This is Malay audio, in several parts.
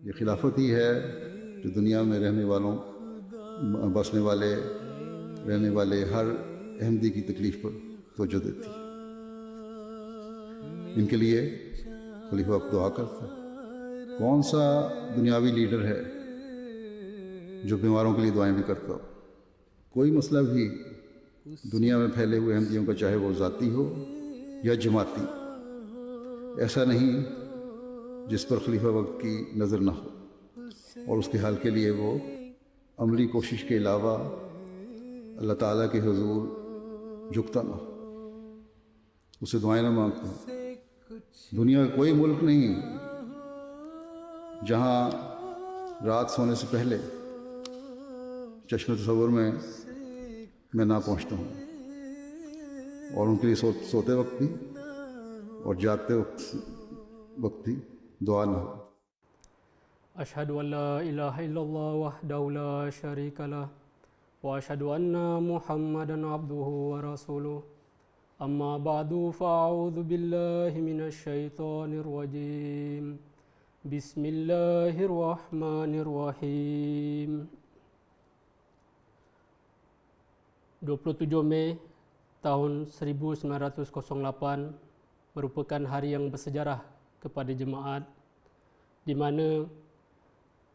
ये खिलाफत ही है जो दुनिया में रहने वालों, बसने वाले, रहने वाले हर अहमदी की तकलीफ़ पर तवज्जो देती है। इनके लिए खलीफा वक्त दुआ करता है। कौन सा दुनियावी लीडर है जो बीमारों के लिए दुआएं भी करता हो? कोई मसला भी दुनिया में फैले हुए अहमदियों का, चाहे वो ज़ाती हो या जमाती, ऐसा नहीं जिस पर खलीफा वक्त की नज़र ना हो और उसके हल के लिए वो अमली कोशिश के अलावा अल्लाह ताला के हुजूर झुकता ना हो, उसे दुआएं ना मांगता हो। दुनिया का कोई मुल्क नहीं जहाँ रात सोने से पहले चश्मे तसव्वुर में मैं ना पहुँचता हूँ, और उनके लिए सोते वक्त भी और जागते वक्त भी दुआ न हो। अशहदु अल्ला इलाहा इल्लल्लाह वहदहु ला शरीका लह व अशहदु अन्ना मुहम्मदन अब्दुहु व रसूलुहु अम्मा बअदु फ़अऊज़ु बिल्लाहि मिनश शैतानिर रजीम बिस्मिल्लाहिर्रहमानिर्रहीम। 27 Mei tahun 1908 merupakan hari yang bersejarah kepada jemaat, di mana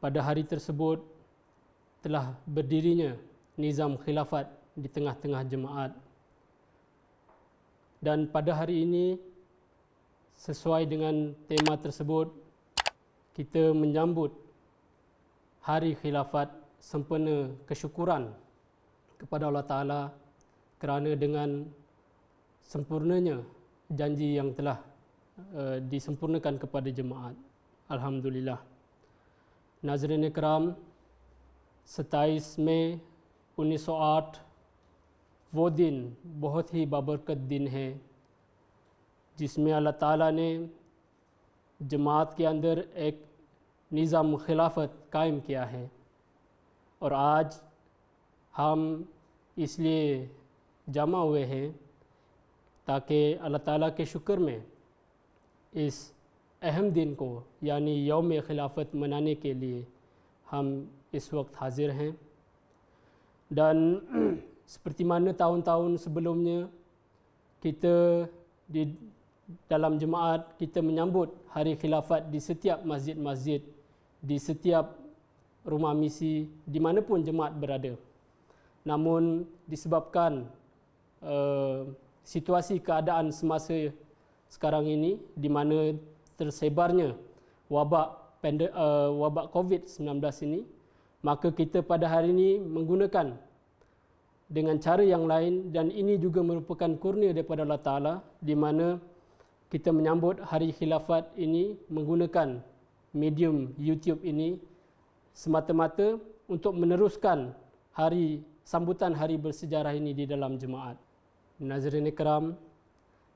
pada hari tersebut telah berdirinya nizam khilafat di tengah-tengah jemaat. Dan pada hari ini, sesuai dengan tema tersebut, kita menyambut hari khilafat sempena kesyukuran kepada Allah Ta'ala kerana dengan sempurnanya janji yang telah disempurnakan kepada jemaat. Alhamdulillah. नाज़रीन इकराम, 27 मई 1908 वो दिन बहुत ही बाबरकत दिन है जिसमें अल्लाह ताला ने जमात के अंदर एक निज़ाम खिलाफत कायम किया है। और आज हम इसलिए जमा हुए हैं ताकि अल्लाह ताला के शुक्र में इस अहम दिन को यानी यौम खिलाफत मनाने के लिए हम इस वक्त हाजिर हैं. Dan seperti mana tahun-tahun sebelumnya, kita di dalam jemaat kita menyambut hari khilafat di setiap masjid-masjid, di setiap rumah misi, di mana pun jemaat berada. Namun disebabkan situasi keadaan semasa sekarang ini, di mana tersebarnya wabak COVID-19 ini, maka kita pada hari ini menggunakan dengan cara yang lain, dan ini juga merupakan kurnia daripada Allah Ta'ala, di mana kita menyambut hari khilafat ini menggunakan medium YouTube ini semata-mata untuk meneruskan sambutan hari bersejarah ini di dalam jemaat. नाज़रीन इकराम,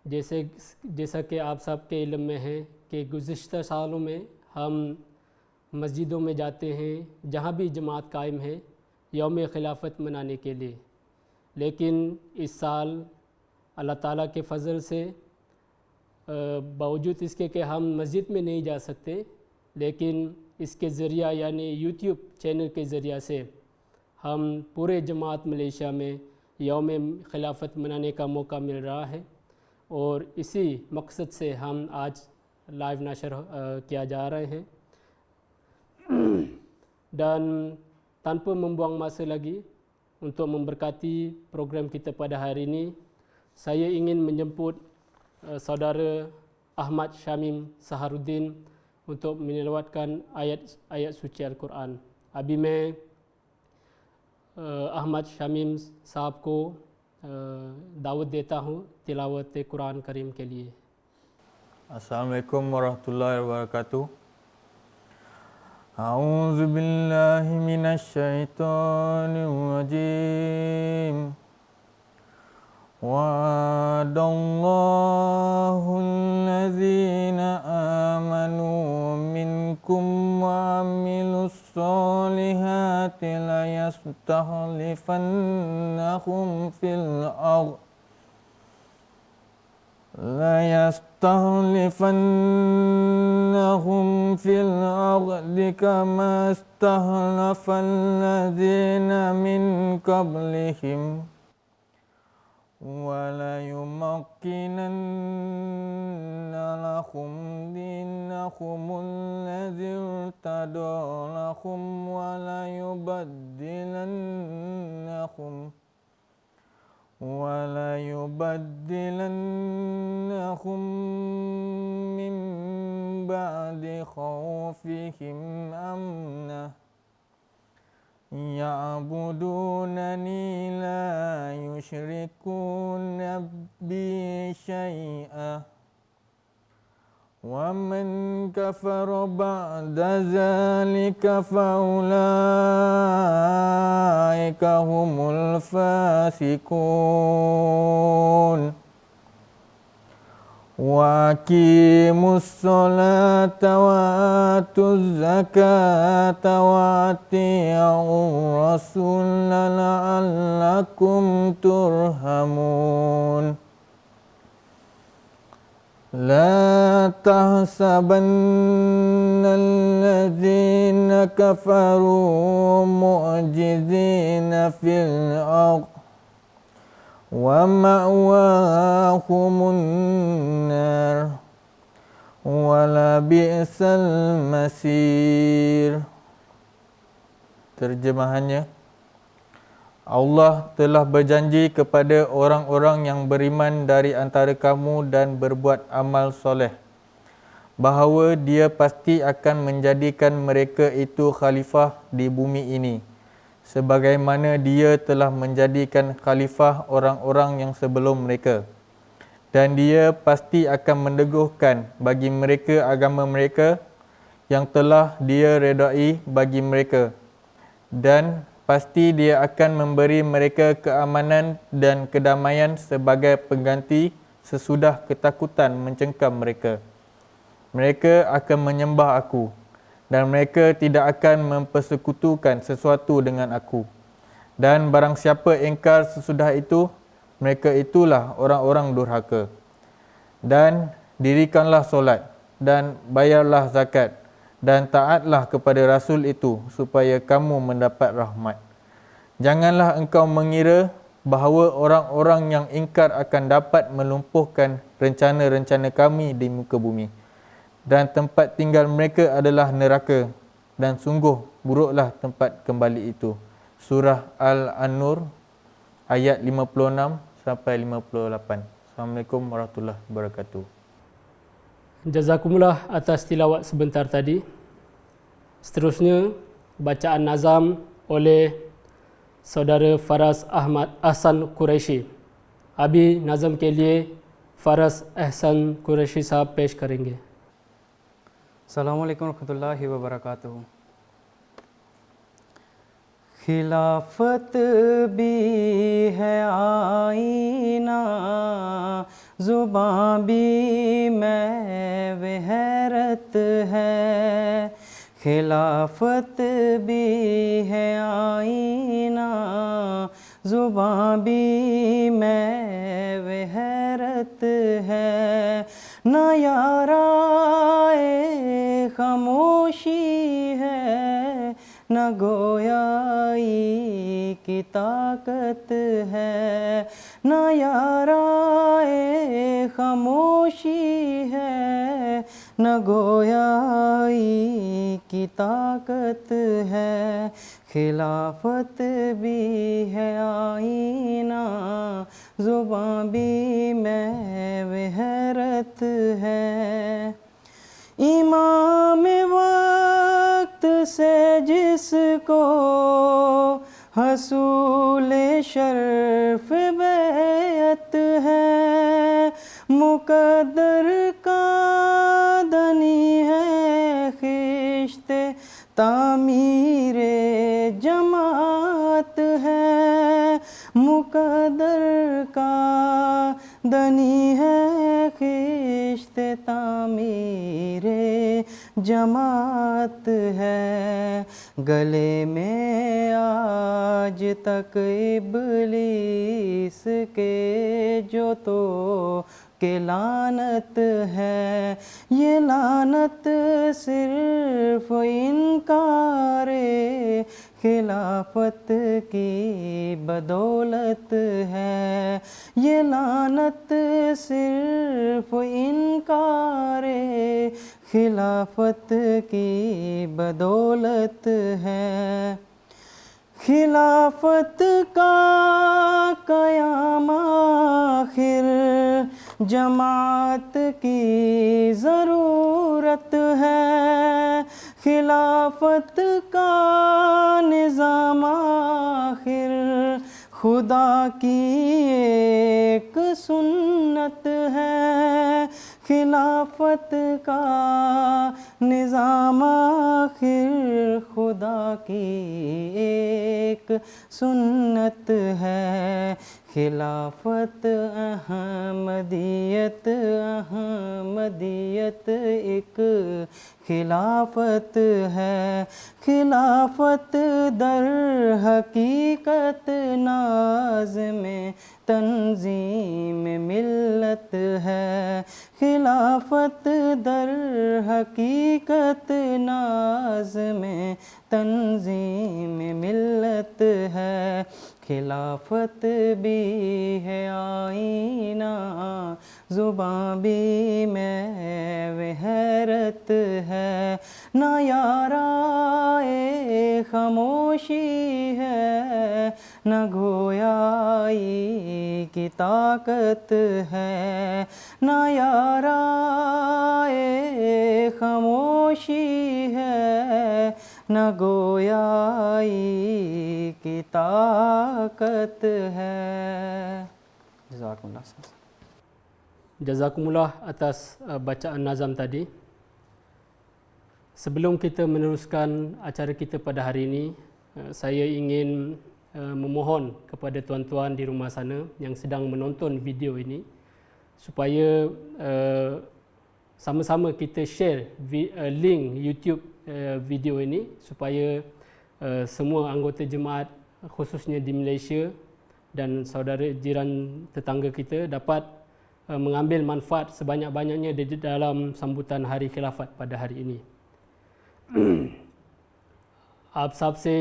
जैसा कि आप सब के इल्म में है कि गुज़िश्ता सालों में हम मस्जिदों में जाते हैं जहाँ भी जमात कायम है यौम खिलाफत मनाने के लिए, लेकिन इस साल अल्लाह ताला के फ़ज़ल से बावजूद इसके कि हम मस्जिद में नहीं जा सकते, लेकिन इसके ज़रिया यानी यूट्यूब चैनल के ज़रिया से हम पूरे जमात मलेशिया में यौम खिलाफत मनाने का मौका मिल रहा है, और इसी मकसद से हम आज लाइव नशर किया जा रहे हैं. Dan tanpa membuang masa lagi untuk memberkati program kita pada hari ini, saya ingin menjemput saudara Ahmad Syamim Saharuddin untuk menilawatkan ayat suci Al-Quran. अभी मैं अहमद शमीम साहब को दावत देता हूँ तिलावत कुरान करीम के लिए. Assalamualaikum warahmatullahi wabarakatuh. A'udzu billahi minasy syaithanir rajim. Wa'adallahu allazina amanu minkum wa amilus solihati la yastakhlifannahum fil ardh ليستخلفنهم في الأرض كما استخلف الذين من قبلهم وليمكنن لهم دينهم الذي ارتضى لهم وليبدلنهم من بعد خوفهم أمنا يعبدونني لا يشركون بي شيئا ومن كفر بعد ذلك فأولئك هم الفاسقون وأقيموا الصلاة وآتوا الزكاة وأطيعوا الرسول لعلكم ترحمون لا تحسبن الذين كفروا معجزين في الأرض ومأواهم النار ولبئس المصير. Terjemahannya, Allah telah berjanji kepada orang-orang yang beriman dari antara kamu dan berbuat amal soleh bahawa Dia pasti akan menjadikan mereka itu khalifah di bumi ini, sebagaimana Dia telah menjadikan khalifah orang-orang yang sebelum mereka. Dan Dia pasti akan meneguhkan bagi mereka agama mereka yang telah Dia redai bagi mereka. Dan pasti Dia akan memberi mereka keamanan dan kedamaian sebagai pengganti sesudah ketakutan mencengkam mereka. Mereka akan menyembah Aku dan mereka tidak akan mempersekutukan sesuatu dengan Aku. Dan barang siapa ingkar sesudah itu, mereka itulah orang-orang durhaka. Dan dirikanlah solat dan bayarlah zakat dan taatlah kepada Rasul itu supaya kamu mendapat rahmat. Janganlah engkau mengira bahawa orang-orang yang ingkar akan dapat melumpuhkan rencana-rencana kami di muka bumi. Dan tempat tinggal mereka adalah neraka, dan sungguh buruklah tempat kembali itu. Surah Al-An-Nur ayat 56 sampai 58. Assalamualaikum warahmatullahi wabarakatuh. Jazakumullah atas tilawat sebentar tadi. Seterusnya, bacaan nazam oleh saudara Faraz Ahmad Ahsan Qureshi. अभी नज़म के लिए फ़रज़ एहसन कुरैशी साहब पेश करेंगे। अस्सलामुअलैकुम रहमतुल्लाहि व बरकातुहू। खिलाफत भी है आईना, ज़ुबां भी मैं वहरत है। खिलाफत भी है आईना, ज़ुबां भी मैं वहरत है। न याराए खामोशी है, न गोयाई की ताकत है। न याराए खामोशी है, न गोयाई की ताकत है। खिलाफत भी है आईना, ज़ुबां भी मैं वहरत है। इमाम वक्त से जिसको हसूल शर्फ बैत है, मुकद्दर का दनी है खिश्ते तामीरे जमात है। मुकद्दर का दनी है खिश्ते तामीरे जमात है। गले में आज तक इब्लीस के जो तो کہ لعنت ہے، یہ لعنت صرف انکار خلافت کی بدولت ہے، یہ لعنت صرف انکار خلافت کی بدولت ہے۔ خلافت کا قیام آخر جماعت کی ضرورت ہے، خلافت کا نظام آخر خدا کی ایک سنت ہے، خلافت کا نظام آخر خدا کی ایک سنت ہے۔ خلافت احمدیت، احمدیت ایک خلافت ہے، خلافت در حقیقت ناظم تنظیم ملت ہے، خلافت در حقیقت ناظم تنظیم ملت ہے۔ خلافت بھی ہے آئینہ، زباں بھی میں حیرت ہے، نہ یارائے خاموشی ہے، نہ گویائی کی طاقت ہے، نہ یارائے خاموشی ہے، نہ گویائی کی طاقت ہے۔ جزاکم اللہ خیر۔ Jazakumullah atas bacaan nazam tadi. Sebelum kita meneruskan acara kita pada hari ini, saya ingin memohon kepada tuan-tuan di rumah sana yang sedang menonton video ini supaya sama-sama kita share link YouTube video ini supaya semua anggota jemaat khususnya di Malaysia dan saudara jiran tetangga kita dapat mengambil manfaat sebanyak-banyaknya di dalam sambutan Hari Khilafat pada hari ini. आप सबसे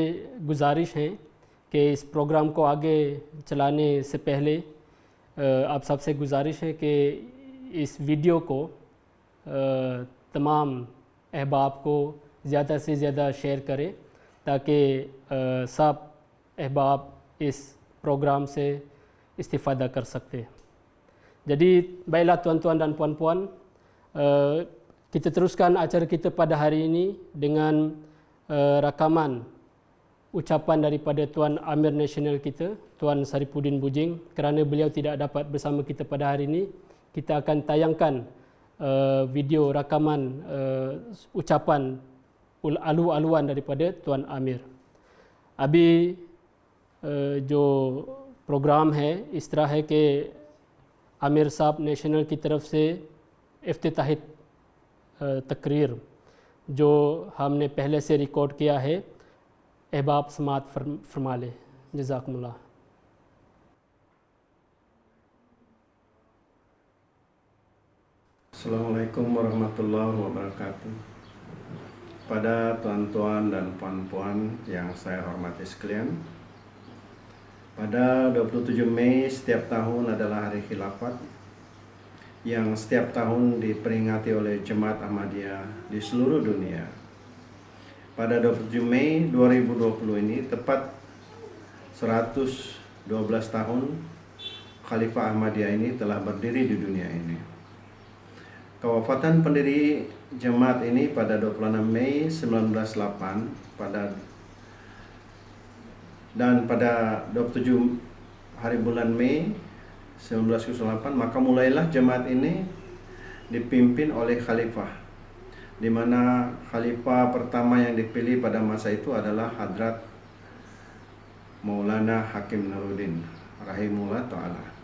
गुजारिश है कि इस प्रोग्राम को आगे चलाने से पहले आप सबसे गुजारिश है कि इस वीडियो को तमाम अहबाब को ज़्यादा से ज़्यादा शेयर करें ताकि सब अहबाब इस प्रोग्राम से इस्तिफ़ादा कर सकते हैं. Jadi baiklah tuan-tuan dan puan-puan, kita teruskan acara kita pada hari ini dengan rakaman ucapan daripada Tuan Amir Nasional kita, Tuan Saripudin Bujing. Kerana beliau tidak dapat bersama kita pada hari ini, kita akan tayangkan video rakaman ucapan alu-aluan daripada Tuan Amir. अभी जो प्रोग्राम है इस तरह है कि आमिर साहब नेशनल की तरफ से इफ्तिताही तकरीर जो हमने पहले से रिकॉर्ड किया है अहबाब समात फरमा ले. जज़ाकुमुल्लाह. Assalamualaikum warahmatullahi wabarakatuh. Pada tuan-tuan dan puan-puan yang saya hormati sekalian, pada 27 Mei setiap tahun adalah Hari Khilafat yang setiap tahun diperingati oleh Jemaat Ahmadiyah di seluruh dunia. Pada 27 Mei 2020 ini tepat 112 tahun Khalifah Ahmadiyah ini telah berdiri di dunia ini. Kewafatan pendiri jemaat ini pada 26 Mei 1908 dan pada 27 hari bulan Mei 1908 maka mulailah jemaat ini dipimpin oleh khalifah, di mana khalifah pertama yang dipilih pada masa itu adalah Hadrat Maulana Hakim Nuruddin rahimahullah ta'ala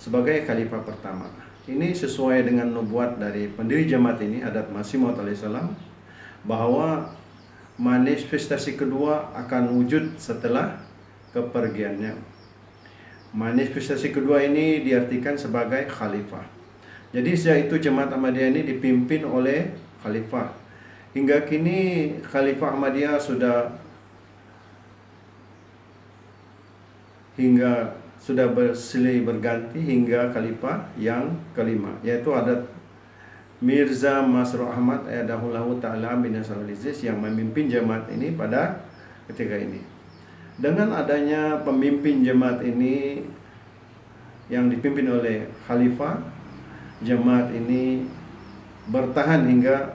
sebagai khalifah pertama. Ini sesuai dengan nubuat dari pendiri jemaat ini, Hadrat Masih Maud alaihissalam, bahwa manifestasi kedua akan wujud setelah kepergiannya. Manifestasi kedua ini diartikan sebagai khalifah. Jadi sejak itu jemaat Ahmadiyah ini dipimpin oleh khalifah. Hingga kini khalifah Ahmadiyah sudah bersilih berganti hingga khalifah yang kelima, yaitu ada Mirza Masroor Ahmad Ayadahullahu Ta'ala bin Nasrul Aziz yang memimpin jemaat ini pada ketika ini. Dengan adanya pemimpin jemaat ini yang dipimpin oleh khalifah, jemaat ini bertahan hingga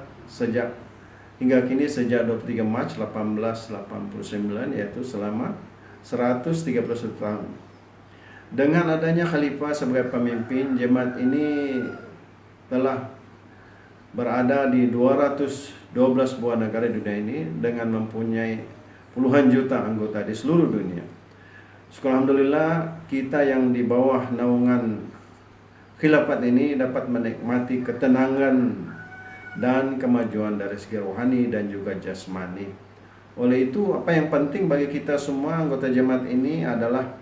kini sejak 23 Mac 1889, yaitu selama 131 tahun. Dengan adanya khalifah sebagai pemimpin, jemaat ini telah berada di 212 buah negara di dunia ini dengan mempunyai puluhan juta anggota di seluruh dunia. Alhamdulillah, kita yang di bawah naungan khilafat ini dapat menikmati ketenangan dan kemajuan dari segi rohani dan juga jasmani. Oleh itu, apa yang penting bagi kita semua anggota jemaat ini adalah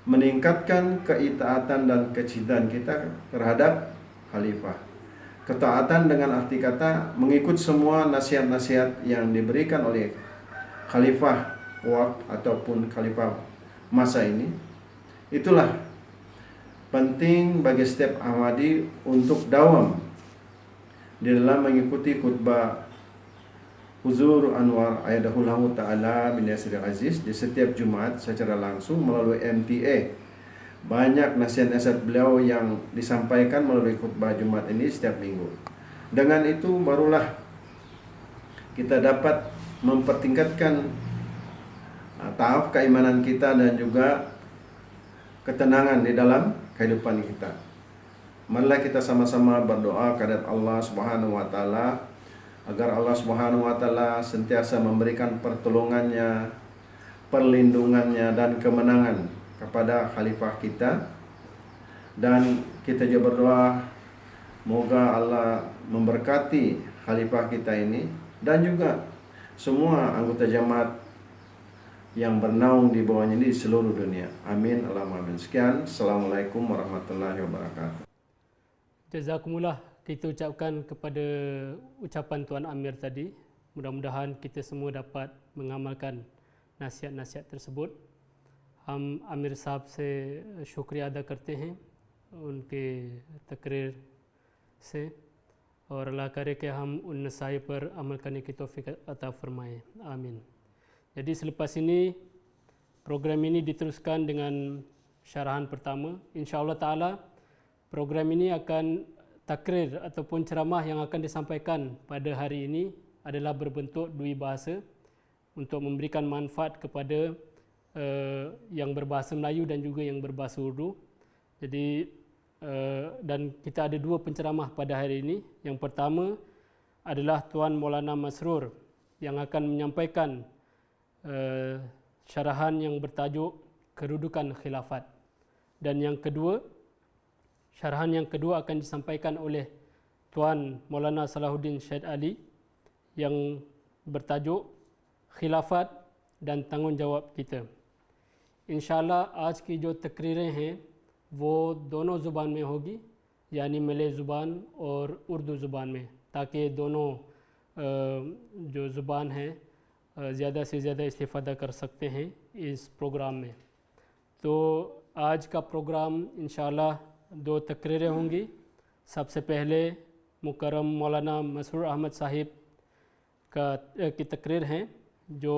meningkatkan keitaatan dan kecintaan kita terhadap khalifah. Ketaatan dengan arti kata mengikut semua nasihat-nasihat yang diberikan oleh khalifah waqt ataupun khalifah masa ini. Itulah penting bagi setiap Ahmadi untuk dawam di dalam mengikuti khutbah Huzur Anwar Ayadahullahu Ta'ala bin Nasrul Aziz di setiap Jumat secara langsung melalui MTA. Banyak nasihat-nasihat beliau yang disampaikan melalui khutbah Jumat ini setiap minggu. Dengan itu barulah kita dapat mempertingkatkan tahap keimanan kita dan juga ketenangan di dalam kehidupan kita. Marilah kita sama-sama berdoa kepada Allah Subhanahu wa taala agar Allah Subhanahu wa taala sentiasa memberikan pertolongannya, perlindungannya dan kemenangan kepada khalifah kita. Dan kita juga berdoa moga Allah memberkati khalifah kita ini dan juga semua anggota jemaat yang bernaung di bawahnya di seluruh dunia. Amin Allahumma amin. Sekian, Assalamualaikum warahmatullahi wabarakatuh. Jazakumullah, kita ucapkan kepada ucapan Tuan Amir tadi. Mudah-mudahan kita semua dapat mengamalkan nasihat-नसीहत tersebut. हम आमिर साहब से शुक्रिया अदा करते हैं उनके तकरीर से, और अल्लाह करे कि हम उन नसाई पर अमल करने की तौफीक अता फरमाए, आमीन. Jadi selepas ini program ini diteruskan dengan syarahan pertama. InsyaAllah ta'ala program ini akan takrir ataupun ceramah yang akan disampaikan pada hari ini adalah berbentuk dui bahasa untuk memberikan manfaat kepada yang berbahasa Melayu dan juga yang berbahasa Urdu. Jadi dan kita ada dua penceramah pada hari ini. Yang pertama adalah Tuan Maulana Masroor yang akan menyampaikan syarahan yang bertajuk kedudukan khilafat. Dan yang kedua, syarahan yang kedua akan disampaikan oleh Tuan Maulana Salahuddin Syed Ali yang bertajuk khilafat dan tanggungjawab kita. इंशाल्लाह आज की जो तकरीरें हैं वो दोनों ज़ुबान में होगी, यानी मलय ज़ुबान और उर्दू ज़ुबान में, ताकि दोनों जो ज़ुबान हैं ज़्यादा से ज़्यादा इस्तेफ़ादा कर सकते हैं इस प्रोग्राम में. तो आज का प्रोग्राम इंशाल्लाह दो तकरीरें होंगी. सबसे पहले मुकर्रम मौलाना मसरूर अहमद साहिब की तकरीर हैं, जो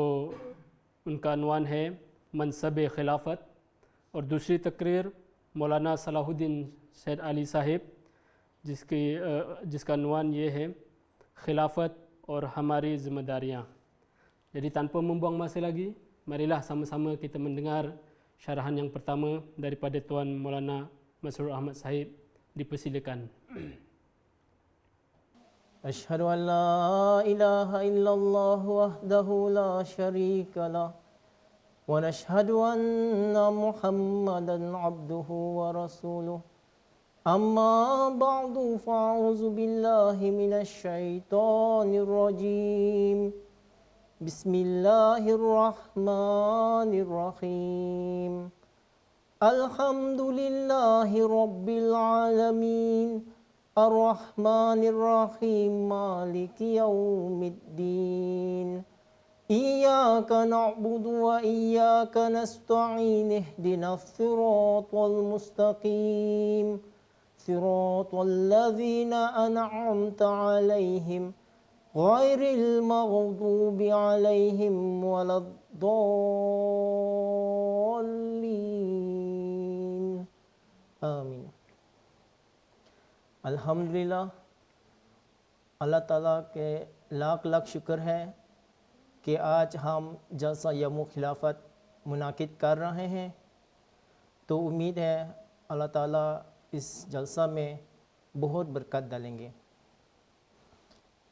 उनका अनवान है मनसब खिलाफत, और दूसरी तकरीर मौलाना सलाहुद्दीन सैयद अली साहिब जिसका अनवान ये है खिलाफत और हमारी ज़िम्मेदारियाँ. Jadi tanpa membuang masa lagi, marilah sama-sama kita mendengar syarahan yang pertama daripada Tuan Maulana Masroor Ahmad Sahib. Dipersilakan. Asyhadu an la ilaha illallah wahdahu la syarika lah wa nashhadu anna Muhammadan abduhu wa rasuluh. Amma ba'du, fa'auzu billahi minasy syaithanir rajim. Bismillahirrahmanirrahim. Alhamdulillahi rabbil alamin. Ar-Rahmanir Rahim Maliki Yaumiddin. Iyyaka na'budu wa iyyaka nasta'in. Ihdinas siratal mustaqim. Siratal ladzina an'amta 'alaihim ghairil maghdubi 'alaihim waladdallin. Amin. अल्हम्दुलिल्लाह, अल्लाह ताला के लाख लाख शुक्र है कि आज हम जलसा यौम खिलाफत मुनाकिद कर रहे हैं। तो उम्मीद है अल्लाह ताला इस जलसा में बहुत बरकत डालेंगे।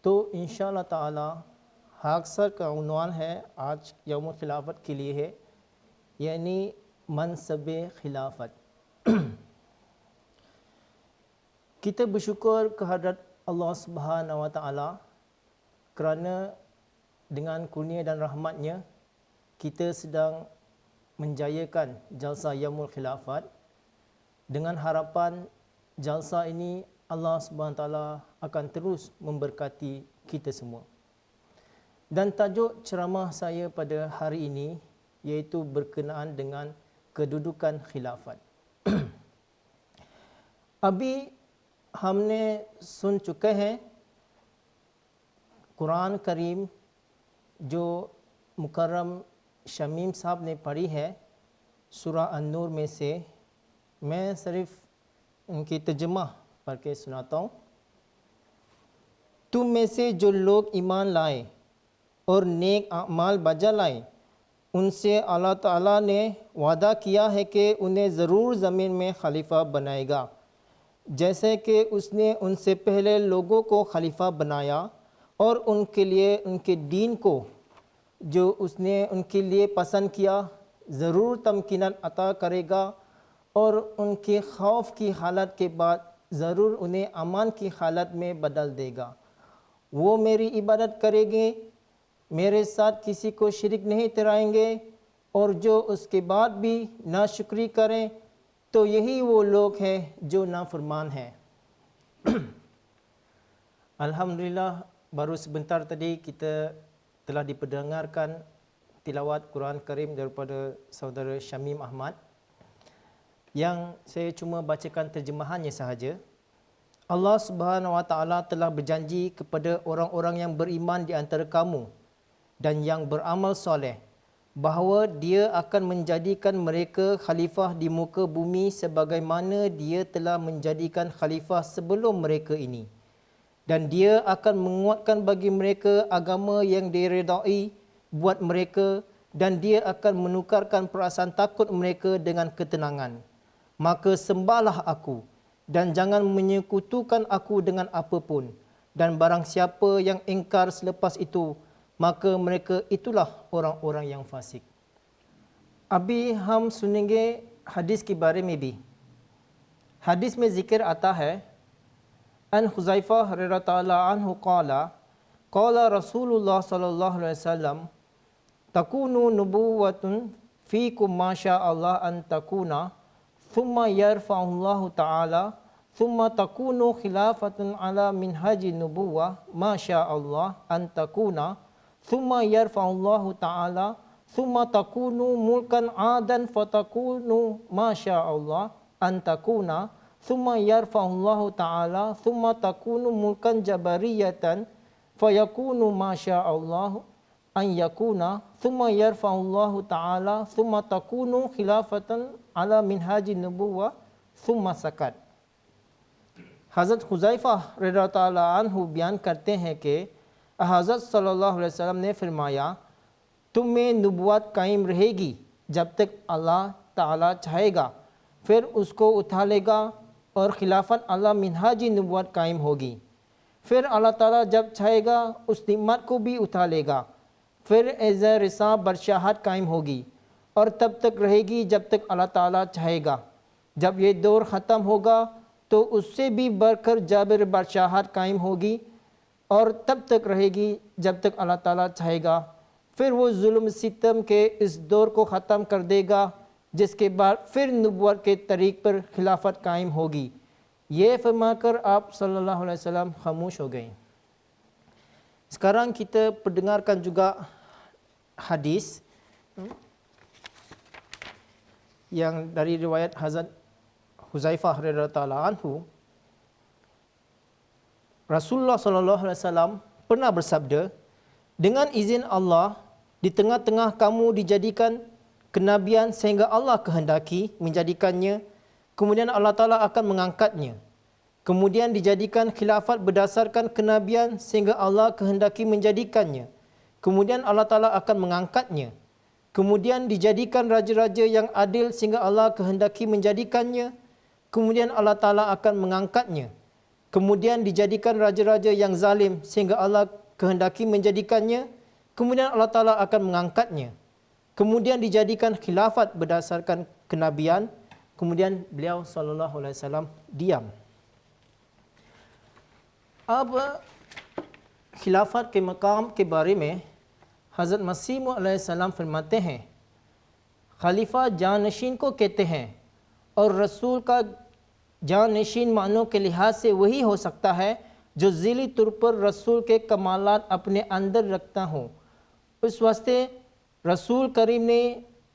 तो इंशाअल्लाह ताला हाक्सर का उन्वान है आज यौम खिलाफत के लिए है, यानी मनसब खिलाफत। Kita bersyukur kehadrat Allah Subhanahu Wa Taala kerana dengan kurnia dan rahmatnya kita sedang menjayakan jalsa Yaumul Khilafat, dengan harapan jalsa ini Allah Subhanahu Wa Taala akan terus memberkati kita semua. Dan tajuk ceramah saya pada hari ini iaitu berkenaan dengan kedudukan khilafat. अभी हमने सुन चुके हैं कुरान करीम जो मुकर्रम शमीम साहब ने पढ़ी है सूरा अन-नूर में से। मैं सिर्फ उनकी तर्जुमा पढ़ के सुनाता हूँ। तुम में से जो लोग ईमान लाए और नेक अमाल बजा लाए, उनसे अल्लाह ताला ने वादा किया है कि उन्हें ज़रूर ज़मीन में खलीफा बनाएगा, जैसे कि उसने उनसे पहले लोगों को खलीफा बनाया और उनके लिए उनके दीन को जो उसने उनके लिए पसंद किया ज़रूर तमकीनत अता करेगा और उनके खौफ की हालत के बाद ज़रूर उन्हें अमान की हालत में बदल देगा। वो मेरी इबादत करेंगे, मेरे साथ किसी को शिरक नहीं ठहराएंगे और जो उसके बाद भी नाशुक्री करें तो यही वो लोग हैं जो नाफरमान हैं। Alhamdulillah, baru sebentar tadi kita telah diperdengarkan tilawat Quran Karim daripada saudara Syamim Ahmad, yang saya cuma bacakan terjemahannya sahaja. Allah Subhanahu Wa Taala telah berjanji kepada orang-orang yang beriman di antara kamu dan yang beramal soleh bahawa dia akan menjadikan mereka khalifah di muka bumi sebagaimana dia telah menjadikan khalifah sebelum mereka ini. Dan dia akan menguatkan bagi mereka agama yang diredai buat mereka dan dia akan menukarkan perasaan takut mereka dengan ketenangan. Maka sembahlah aku dan jangan menyekutukan aku dengan apapun. Dan barang siapa yang ingkar selepas itu, maka mereka itulah orang-orang yang fasik। अभी हम सुनेंगे हदीस के बारे में भी। हदीस में जिक्र आता है अन हुज़ैफ़ा रज़ियल्लाहु अन्हु क़ाला रसूलुल्लाह सल्लल्लाहु अलैहि वसल्लम तकूनु नुबुव्वतुन फ़ीकुम मा शाअल्लाह अन तकूना थुम्मा यरफ़अहुल्लाहु तआला थुम्मा तकूनु खिलाफ़तुन अला मिनहाजि नुबुव्वा मा शाअल्लाह अन तकूना थुम्मा यरफ़अहुल्लाहु तआला थुम्मा तकूनु मुल्कन आदन फ़तकूनु मा शाअल्लाह अन तकूना थुम्मा यरफ़अहुल्लाहु तआला थुम्मा तकूनु मुल्कन जबरियतन फ़यकूनु मा शाअल्लाह अन यकूना थुम्मा यरफ़अहुल्लाहु तआला थुम्मा तकूनु खिलाफ़तन अला मिनहाजि नुबुव्वा थुम्मा सकत। हज़रत हुज़ैफ़ा रज़ियल्लाहु अन्हु बयान करते हैं कि हज़रत सल्लल्लाहु अलैहि वसल्लम ने फरमाया, तुम में नबुवत कायम रहेगी जब तक अल्लाह ताला चाहेगा, फिर उसको उठा लेगा और खिलाफत अला मिनहाजी नबुवत कायम होगी। फिर अल्लाह ताला जब चाहेगा उस निम्मत को भी उठा लेगा, फिर एज़ रिसा बादशाहत कायम होगी और तब तक रहेगी जब तक अल्लाह ताला चाहेगा। जब ये दौर ख़त्म होगा तो उससे भी बढ़कर जाबिर बादशाहत कायम होगी और तब तक रहेगी जब तक अल्लाह ताला चाहेगा। फिर वो जुल्म सितम के इस दौर को ख़त्म कर देगा, जिसके बाद फिर नबुवत के तरीक़ पर खिलाफत कायम होगी। ये फरमाकर आप सल्लल्लाहु अलैहि वसल्लम खामोश हो गए. Sekarang kita perdengarkan juga hadis yang dari riwayat Hazrat Huzaifah radhiyallahu taala anhu. Rasulullah sallallahu alaihi wasallam pernah bersabda, dengan izin Allah di tengah-tengah kamu dijadikan kenabian sehingga Allah kehendaki menjadikannya, kemudian Allah Ta'ala akan mengangkatnya. Kemudian dijadikan khilafat berdasarkan kenabian sehingga Allah kehendaki menjadikannya. Kemudian Allah Ta'ala akan mengangkatnya. Kemudian dijadikan raja-raja yang adil sehingga Allah kehendaki menjadikannya. Kemudian Allah Ta'ala akan mengangkatnya. Kemudian dijadikan raja-raja yang zalim sehingga Allah kehendaki menjadikannya. Kemudian Allah Ta'ala akan mengangkatnya. Kemudian dijadikan khilafat berdasarkan kenabian. Kemudian beliau sallallahu alaihi wasallam diam. अब खिलाफत के मकाम के बारे में हज़रत मसीह मौऊद अलैहिस्सलाम फरमाते हैं, खलीफा जानशीन को कहते हैं और रसूल का जानशीन मानों के लिहाज से वही हो सकता है जो ज़िली तौर पर रसूल के कमालात अपने अंदर रखता हो. इस वास्ते रसूल करीम ने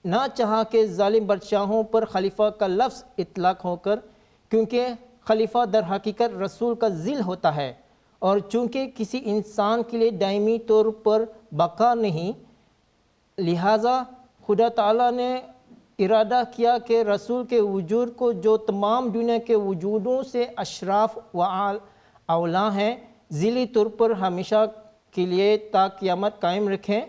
ना चाहा कि जालिम बादशाहों पर खलीफा का लफ्ज़ इतलाक़ होकर, क्योंकि खलीफा दर हकीकत रसूल का ज़िल होता है और चूँकि किसी इंसान के लिए दायमी तौर पर बका नहीं, लिहाजा खुदा ताला ने इरादा किया कि रसूल के वजूद को जो तमाम दुनिया के वजूदों से अशराफ व औला हैं, ज़िली तौर पर हमेशा के लिए ता क़यामत कायम रखें.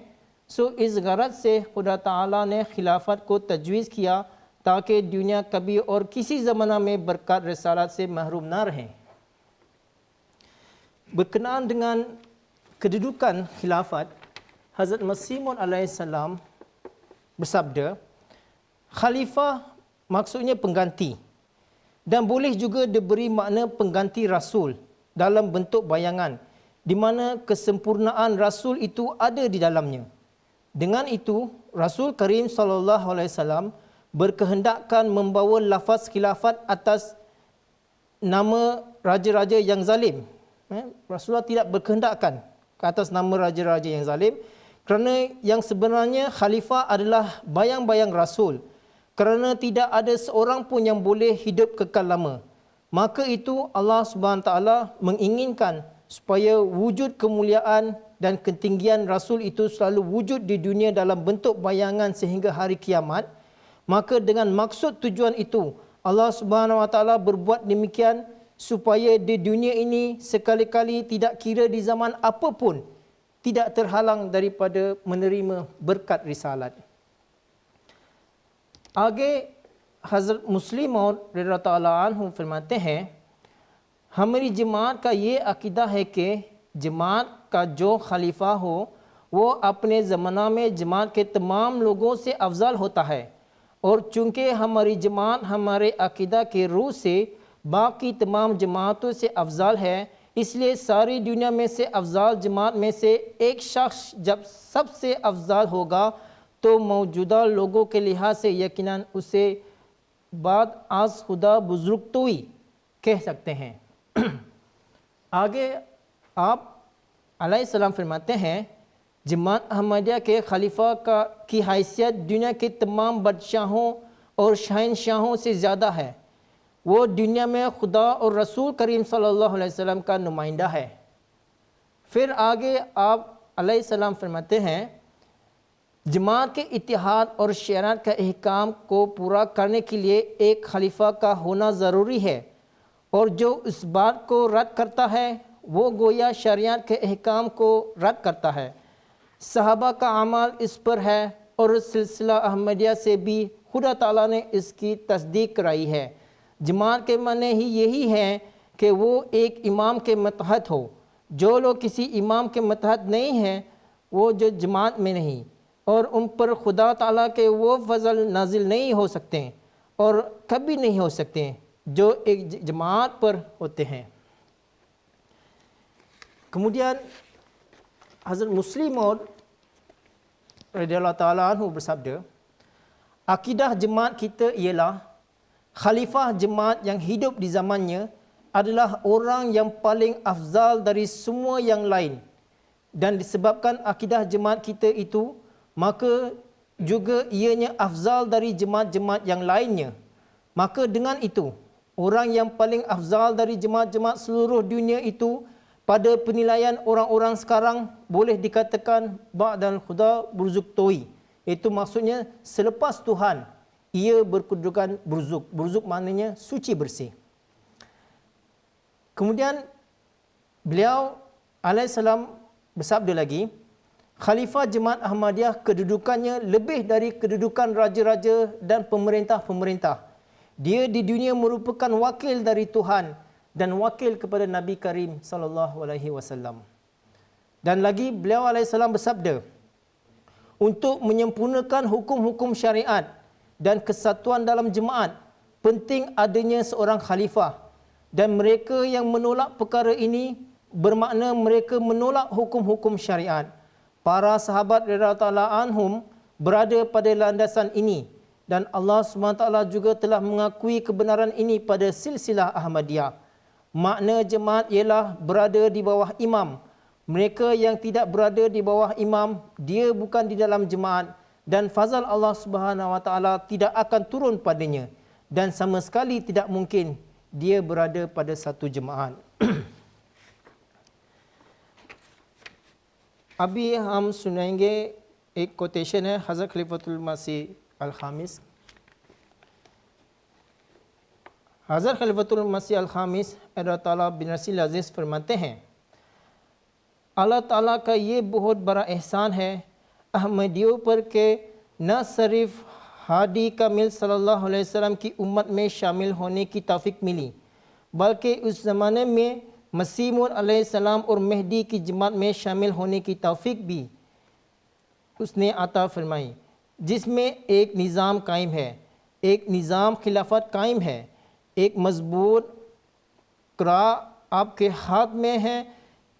सो इस गरज से खुदा ताला ने खिलाफत को तजवीज़ किया ताकि दुनिया कभी और किसी ज़माना में बरकत रिसालत से महरूम ना रहें. Berkenaan dengan kedudukan khilafat, Hazrat Masih Maud alaihissalam bersabda, khalifah maksudnya pengganti dan boleh juga diberi makna pengganti rasul dalam bentuk bayangan di mana kesempurnaan rasul itu ada di dalamnya. Dengan itu, Rasul Karim sallallahu alaihi wasallam berkehendakkan membawa lafaz khilafat atas nama raja-raja yang zalim. Rasulullah tidak berkehendakkan ke atas nama raja-raja yang zalim, kerana yang sebenarnya khalifah adalah bayang-bayang Rasul, kerana tidak ada seorang pun yang boleh hidup kekal lama. Maka itu Allah Subhanahu Wa Taala menginginkan supaya wujud kemuliaan dan ketinggian Rasul itu selalu wujud di dunia dalam bentuk bayangan sehingga hari kiamat. Maka dengan maksud tujuan itu Allah Subhanahu Wa Taala berbuat demikian supaya di dunia ini sekali-kali tidak kira di zaman apapun tidak terhalang daripada menerima berkat risalat. आगे हज़रत मुस्लिम और रज़ियल्लाहु फरमाते हैं, हमारी जमात का ये अकीदा है कि जमात का जो खलीफा हो वो अपने ज़माना में जमात के तमाम लोगों से अफजल होता है, और चूँकि हमारी जमात हमारे अकीदा के रूह से बाकी तमाम जमातों से अफजल है, इसलिए सारी दुनिया में से अफजल जमात में से एक शख्स जब सबसे अफजल होगा तो मौजूदा लोगों के लिहाज से यकीनन उसे बाद आज खुदा बुजुर्गतोई कह सकते हैं. आगे आप अलैहिस्सलाम फरमाते हैं, जमात अहमदिया के खलीफा की हैसियत दुनिया के तमाम बादशाहों और शहनशाहों से ज़्यादा है. वो दुनिया में खुदा और रसूल करीम सल्लल्लाहु अलैहि वसल्लम का नुमाइंदा है. फिर आगे आप अलैहिस्सलाम फरमाते हैं, जमात के इत्तिहाद और शरीयत का अहकाम को पूरा करने के लिए एक खलीफा का होना ज़रूरी है, और जो इस बात को रद्द करता है वो गोया शरीयत के अहकाम को रद्द करता है. सहाबा का अमल इस पर है और सिलसिला अहमदिया से भी खुदा ताला ने इसकी तस्दीक कराई है. जमात के माने ही यही है कि वो एक इमाम के मतहत हो. जो लोग किसी इमाम के मतहत नहीं हैं वो जो जमात में नहीं, और उन पर खुदा ताला के वो फजल नाजिल नहीं हो सकते और कभी नहीं हो सकते जो एक जमात पर होते हैं. Kemudian Hazrat Muslim Maud radhiyallahu taala anhu bersabda, akidah jemaat kita ialah khalifah jemaat yang hidup di zamannya adalah orang yang paling afzal dari semua yang lain. Dan disebabkan akidah jemaat kita itu, maka juga ianya afzal dari jemaat-jemaat yang lainnya. Maka dengan itu, orang yang paling afzal dari jemaat-jemaat seluruh dunia itu, pada penilaian orang-orang sekarang, boleh dikatakan ba'dal khuda burzuk toi. Itu maksudnya selepas Tuhan, ia berkedudukan burzuk. Burzuk maknanya suci bersih. Kemudian beliau alaihissalam bersabda lagi, Khalifah Jemaat Ahmadiyah kedudukannya lebih dari kedudukan raja-raja dan pemerintah-pemerintah. Dia di dunia merupakan wakil dari Tuhan dan wakil kepada Nabi Karim sallallahu alaihi wasallam. Dan lagi beliau alaihissalam bersabda, untuk menyempurnakan hukum-hukum syariat dan kesatuan dalam jemaat, penting adanya seorang khalifah. Dan mereka yang menolak perkara ini bermakna mereka menolak hukum-hukum syariat. Para sahabat radhiyallahu ta'ala anhum berada pada landasan ini dan Allah SWT juga telah mengakui kebenaran ini pada silsilah Ahmadiyah. Makna jemaat ialah berada di bawah imam. Mereka yang tidak berada di bawah imam, dia bukan di dalam jemaat dan fazal Allah Subhanahu Wa Taala tidak akan turun padanya dan sama sekali tidak mungkin dia berada pada satu jemaat. अभी हम सुनाएंगे एक कोटेशन है हज़रत खलीफतुल मसीह अल खामिस। हज़रत खलीफतुल मसीह अल खामिस अल्लाह ताला बिन रसील अज़ीज़ फरमाते हैं, अल्लाह ताला का ये बहुत बड़ा एहसान है अहमदियों पर के न सिर्फ हादी कामिल सल्लल्लाहु अलैहि वसल्लम की उम्मत में शामिल होने की तौफीक मिली, बल्कि उस ज़माने में मसीह मौऊद अलैहिस्सलाम और मेहदी की जमात में शामिल होने की तौफीक भी उसने अता फरमाई, जिसमें एक निज़ाम कायम है, एक निज़ाम खिलाफत कायम है, एक मजबूत करा आपके हाथ में है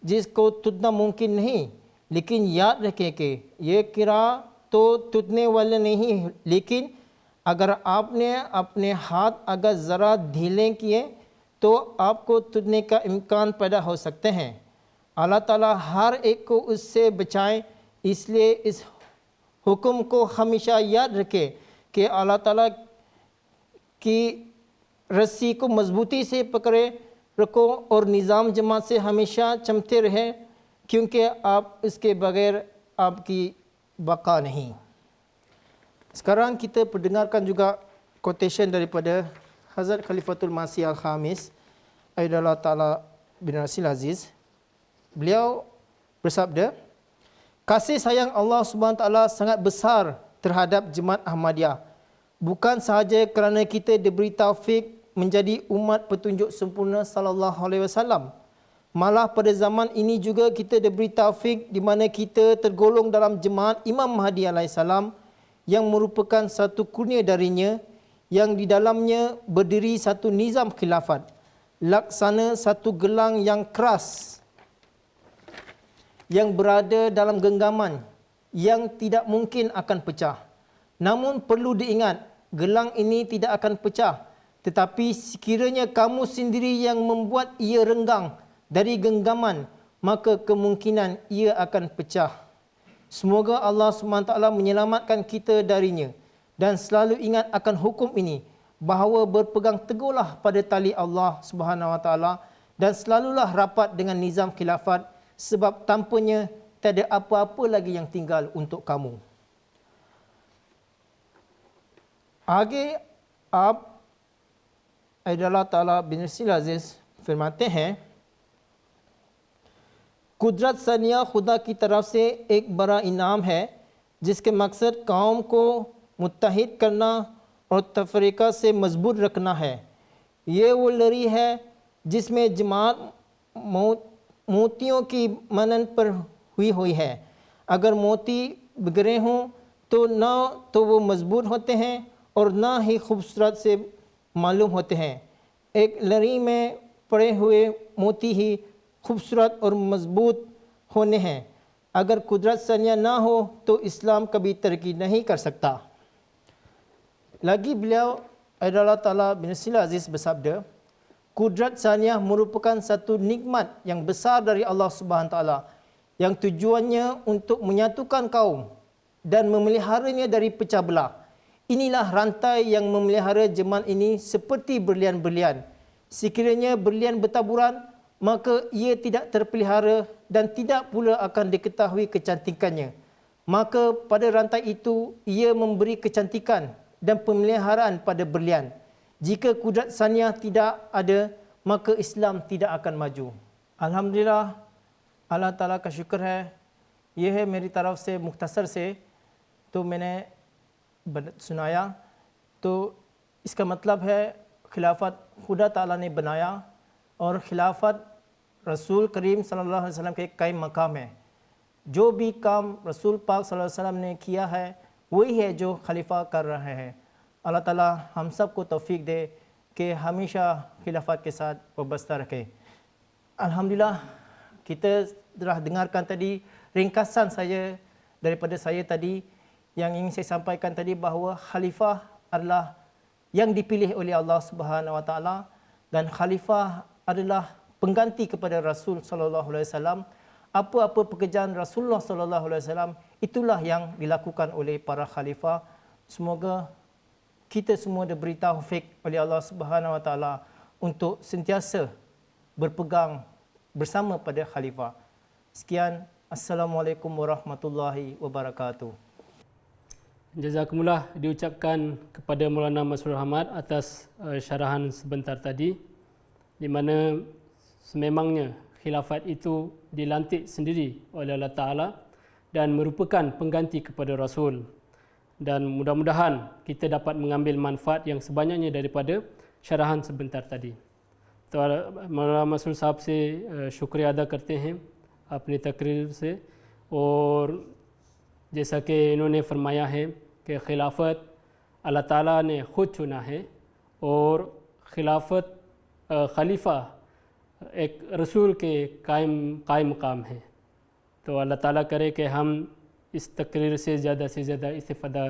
जिसको टूटना मुमकिन नहीं। लेकिन याद रखें कि ये किरा तो टूटने वाले नहीं, लेकिन अगर आपने अपने हाथ अगर ज़रा ढीले किए तो आपको टूटने का इम्कान पैदा हो सकते हैं। अल्लाह ताला हर एक को उससे बचाए, इसलिए इस हुक्म को हमेशा याद रखें कि अल्लाह ताला की रस्सी को मजबूती से पकड़े रखो और निज़ाम जमात से हमेशा चमते रहे, क्योंकि आप इसके बगैर आपकी बका नहीं। Sekarang kita perdengarkan juga quotation daripada Hazrat Khalifatul Masih Al-Khamis Aidallah Ta'ala bin Rasil Aziz. Beliau bersabda, kasih sayang Allah SWT sangat besar terhadap Jemaat Ahmadiyah. Bukan sahaja kerana kita diberi taufik menjadi umat petunjuk sempurna sallallahu alaihi wasallam. Malah pada zaman ini juga kita diberi taufik di mana kita tergolong dalam jemaat Imam Mahdi alaihissalam yang merupakan satu kurnia darinya, yang di dalamnya berdiri satu nizam khilafat, laksana satu gelang yang keras yang berada dalam genggaman yang tidak mungkin akan pecah. Namun perlu diingat, gelang ini tidak akan pecah, tetapi sekiranya kamu sendiri yang membuat ia renggang dari genggaman, maka kemungkinan ia akan pecah. Semoga Allah SWT menyelamatkan kita darinya. Dan selalu ingat akan hukum ini, bahawa berpegang teguhlah pada tali Allah SWT dan selalulah rapat dengan nizam khilafat, sebab tanpanya tiada apa-apa lagi yang tinggal untuk kamu. आगे आप अल्लाह ताला बिन रसील अज़ीज़ फरमाते हैं, कुदरत सनिया खुदा की तरफ से एक बड़ा इनाम है जिसके मकसद कौम को मुत्तहिद करना और तफरीक़ा से मजबूत रखना है। ये वो लड़ी है जिसमें जमात मोतियों की मनन पर हुई है। अगर मोती बिगड़े हों तो न तो वो मजबूत होते हैं और न ही खूबसूरत से मालूम होते हैं। एक लड़ी में पड़े हुए मोती ही खूबसूरत और मजबूत होने हैं। अगर कुदरत सनिया ना हो तो इस्लाम कभी तरक्की नहीं कर सकता। Lagi beliau Aidallah Ta'ala bin Rasil Aziz bersabda, kudrat saniyah merupakan satu nikmat yang besar dari Allah Subhanahu taala yang tujuannya untuk menyatukan kaum dan memeliharanya dari pecah belah. Inilah rantai yang memelihara jemaah ini seperti berlian-berlian. Sekiranya berlian bertaburan, maka ia tidak terpelihara dan tidak pula akan diketahui kecantikannya. Maka pada rantai itu, ia memberi kecantikan dan pemeliharaan pada berlian. Jika kudrat saniyah tidak ada, maka Islam tidak akan maju. Alhamdulillah, अल्लाह ताला का शुक्र है। यह है मेरी तरफ से मुख्तसर से तो मैंने सुनाया। तो इसका मतलब है खिलाफत खुदा ताला ने बनाया और खिलाफत रसूल करीम सल्लल्लाहु अलैहि वसल्लम के एक कायम मकाम है। जो भी काम रसूल पाक सल्लल्लाहु अलैहि वसल्लम ने किया है वही है जो खलीफा कर रहे हैं। अल्लाह ताला हम सब को तौफीक दे कि हमेशा खिलाफत के साथ वाबस्ता रखे। अल्हम्दुलिल्लाह, kita telah dengarkan tadi ringkasan saya daripada saya tadi. Yang ingin saya sampaikan tadi bahawa khalifah adalah yang dipilih oleh Allah Subhanahu Wa Taala dan khalifah adalah pengganti kepada Rasul sallallahu alaihi wasallam. Apa-apa pekerjaan Rasulullah sallallahu alaihi wasallam itulah yang dilakukan oleh para khalifah. Semoga kita semua diberi taufik oleh Allah Subhanahu Wa Taala untuk sentiasa berpegang bersama pada khalifah. Sekian, Assalamualaikum warahmatullahi wabarakatuh. Jazakumullah diucapkan kepada Maulana Masrur Ahmad atas syarahan sebentar tadi, di mana sememangnya khilafat itu dilantik sendiri oleh Allah Ta'ala dan merupakan pengganti kepada Rasul. Dan mudah-mudahan kita dapat mengambil manfaat yang sebanyaknya daripada syarahan sebentar tadi. तो मौलाना मसूद साहब से शुक्रिया अदा करते हैं अपनी तकरीर से। और जैसा कि इन्होंने फरमाया है कि खिलाफत अल्लाह ताला ने ख़ुद चुना है और खलीफा एक रसूल के कायम मकाम है। तो अल्लाह ताला करे कि हम इस तकरीर से ज़्यादा इस्तिफ़ादा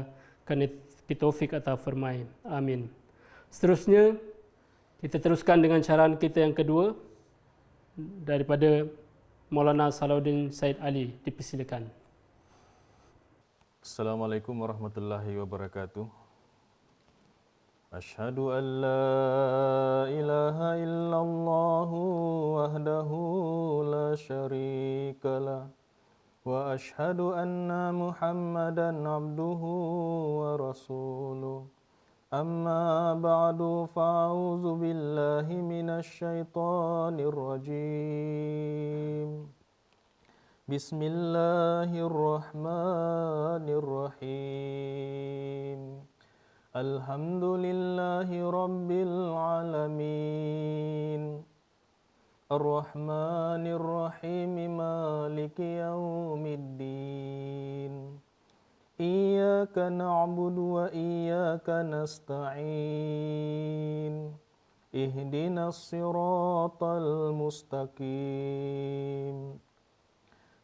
करने की तौफ़ीक़ अता फ़रमाएँ, आमीन। Seterusnya kita teruskan dengan syarahan kita yang kedua daripada Maulana Salahuddin Said Ali. Dipersilakan. Assalamualaikum warahmatullahi wabarakatuh. Asyhadu an la ilaha illallah wahdahu la syarikalah wa asyhadu anna Muhammadan abduhu wa rasuluh. Amma ba'du fa'auzu billahi minasy syaithanir rajim. Bismillahirrahmanirrahim. Alhamdulillahi rabbil alamin. Ar-Rahmanir Rahim, Maliki yaumiddin. Iyyaka na'budu wa iyyaka nasta'in. Ihdinas siratal mustaqim.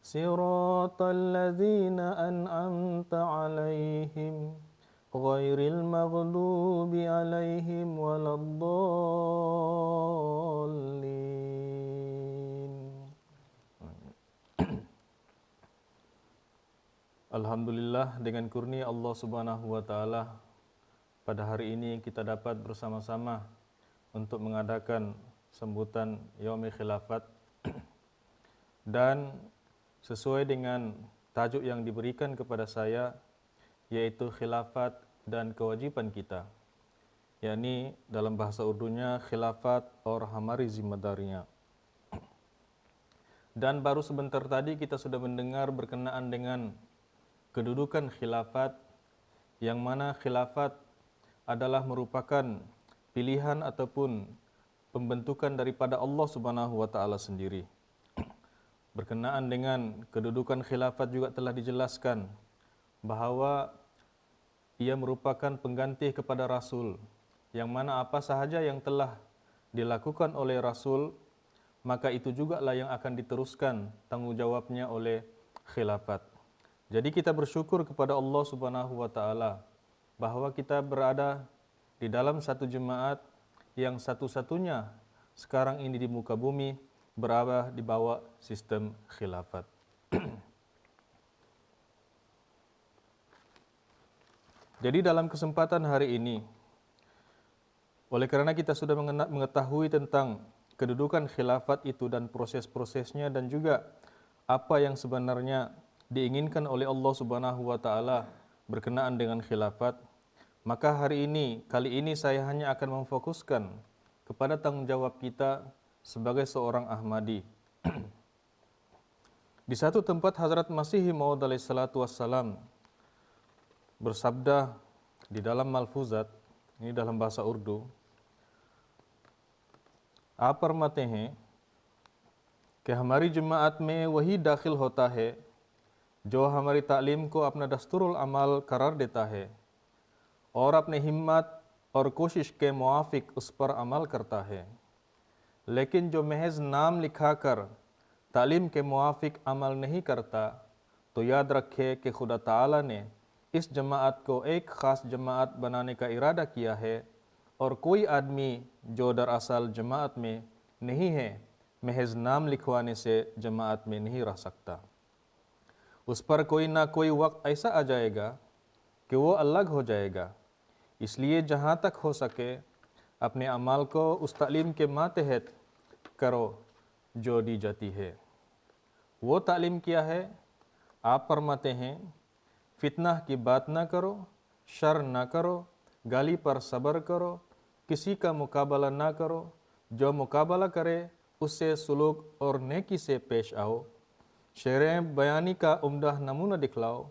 Siratal ladzina an'amta 'alaihim ghairil maghdubi 'alaihim waladdallin. Alhamdulillah, dengan kurnia Allah Subhanahu wa taala pada hari ini kita dapat bersama-sama untuk mengadakan sambutan Yaumil Khilafat dan sesuai dengan tajuk yang diberikan kepada saya, yaitu khilafat dan kewajiban kita, yakni dalam bahasa Urdunya khilafat or hamari zimmadaria. Dan baru sebentar tadi kita sudah mendengar berkenaan dengan kedudukan khilafat, yang mana khilafat adalah merupakan pilihan ataupun pembentukan daripada Allah Subhanahu wa taala sendiri. Berkenaan dengan kedudukan khilafat juga telah dijelaskan bahawa ia merupakan pengganti kepada Rasul, yang mana apa sahaja yang telah dilakukan oleh Rasul, maka itu jugalah yang akan diteruskan tanggungjawabnya oleh khilafat. Jadi kita bersyukur kepada Allah Subhanahu wa taala bahawa kita berada di dalam satu jemaat yang satu-satunya sekarang ini di muka bumi berada di bawah sistem khilafat. Jadi dalam kesempatan hari ini, oleh karena kita sudah mengetahui tentang kedudukan khilafat itu dan proses-prosesnya dan juga apa yang sebenarnya diinginkan oleh Allah Subhanahu wa taala berkenaan dengan khilafat, maka kali ini saya hanya akan memfokuskan kepada tanggung jawab kita sebagai seorang Ahmadi. Di satu tempat Hazrat Masih Maud alaihi salatu wassalam bersabda di dalam Malfuzat, ini dalam bahasa Urdu, आप फरमाते हैं कि हमारी जमात में वही दाखिल होता है जो हमारी तालीम को अपना दस्तूरुल अमल करार देता है और अपने हिम्मत और कोशिश के मुआफिक उस पर अमल करता है, लेकिन जो महज नाम लिखाकर तालीम के मुआफिक अमल नहीं करता, तो याद रखे कि खुदा ताला ने इस जमात को एक ख़ास जमात बनाने का इरादा किया है और कोई आदमी जो दरअसल जमात में नहीं है, महज नाम लिखवाने से जमात में नहीं रह सकता। उस पर कोई ना कोई वक्त ऐसा आ जाएगा कि वो अलग हो जाएगा। इसलिए जहाँ तक हो सके अपने अमाल को उस तालीम के मातहत करो जो दी जाती है। वो तालीम क्या है? आप फरमाते हैं, फितना की बात ना करो, शर ना करो, गाली पर सब्र करो, किसी का मुकाबला ना करो, जो मुकाबला करे उससे सुलूक और नेकी से पेश आओ, शेरें बयानी का उम्दा नमूना दिखलाओ,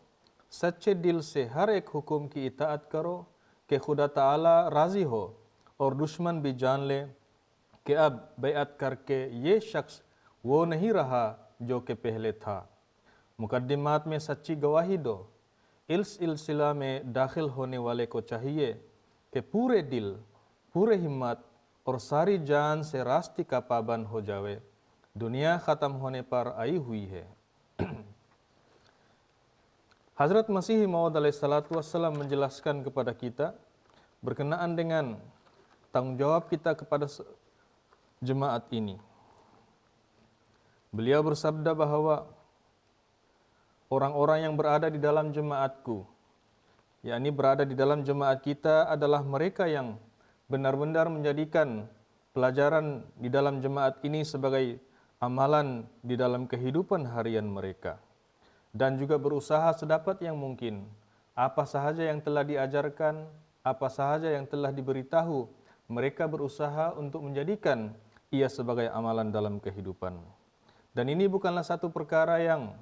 सच्चे दिल से हर एक हुक्म की इताअत करो कि खुदा ताला राज़ी हो और दुश्मन भी जान ले कि अब बैअत करके ये शख्स वो नहीं रहा जो कि पहले था। मुकद्दिमात में सच्ची गवाही दो। इस सिलसिला में दाखिल होने वाले को चाहिए कि पूरे दिल, पूरे हिम्मत और सारी जान से रास्ते का पाबंद हो जावे। दुनिया ख़त्म होने पर आई हुई है। Hazrat Masih Maud alaihi salatu wassalam menjelaskan kepada kita berkenaan dengan tanggung jawab kita kepada jemaat ini. Beliau bersabda bahwa orang-orang yang berada di dalam jemaatku, yakni berada di dalam jemaat kita, adalah mereka yang benar-benar menjadikan pelajaran di dalam jemaat ini sebagai amalan di dalam kehidupan harian mereka, dan juga berusaha sedapat yang mungkin apa sahaja yang telah diajarkan, apa sahaja yang telah diberitahu, mereka berusaha untuk menjadikan ia sebagai amalan dalam kehidupan. Dan ini bukanlah satu perkara yang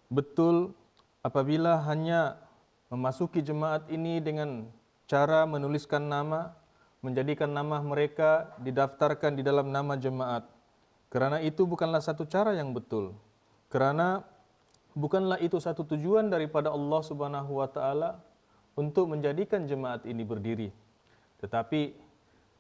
betul apabila hanya memasuki jemaat ini dengan cara menuliskan nama, menjadikan nama mereka didaftarkan di dalam nama jemaat. Kerana itu bukanlah satu cara yang betul. Kerana bukanlah itu satu tujuan daripada Allah Subhanahu wa taala untuk menjadikan jemaat ini berdiri. Tetapi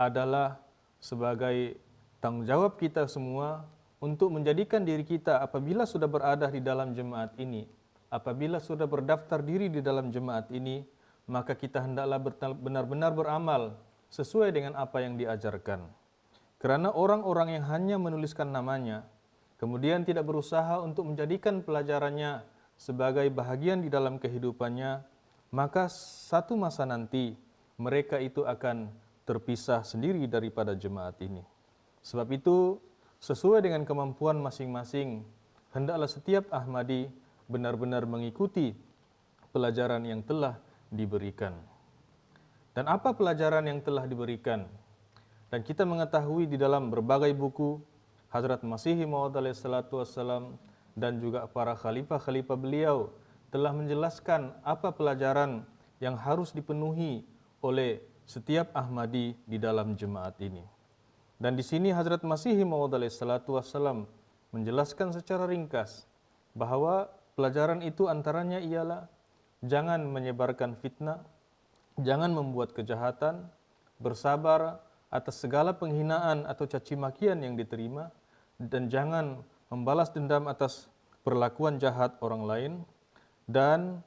adalah sebagai tanggung jawab kita semua untuk menjadikan diri kita apabila sudah berada di dalam jemaat ini, apabila sudah berdaftar diri di dalam jemaat ini, maka kita hendaklah benar-benar beramal sesuai dengan apa yang diajarkan. Kerana orang-orang yang hanya menuliskan namanya, kemudian tidak berusaha untuk menjadikan pelajarannya sebagai bahagian di dalam kehidupannya, maka satu masa nanti mereka itu akan terpisah sendiri daripada jemaat ini. Sebab itu, sesuai dengan kemampuan masing-masing, hendaklah setiap Ahmadi benar-benar mengikuti pelajaran yang telah diberikan. Dan apa pelajaran yang telah diberikan? Dan kita mengetahui di dalam berbagai buku, Hazrat Masih Maud alaihi salatu wassalam dan juga para khalifah-khalifah beliau telah menjelaskan apa pelajaran yang harus dipenuhi oleh setiap Ahmadi di dalam jemaat ini. Dan di sini Hazrat Masih Maud alaihi salatu wassalam menjelaskan secara ringkas bahwa pelajaran itu antaranya ialah jangan menyebarkan fitnah, jangan membuat kejahatan, bersabar atas segala penghinaan atau caci makian yang diterima, dan jangan membalas dendam atas perlakuan jahat orang lain, dan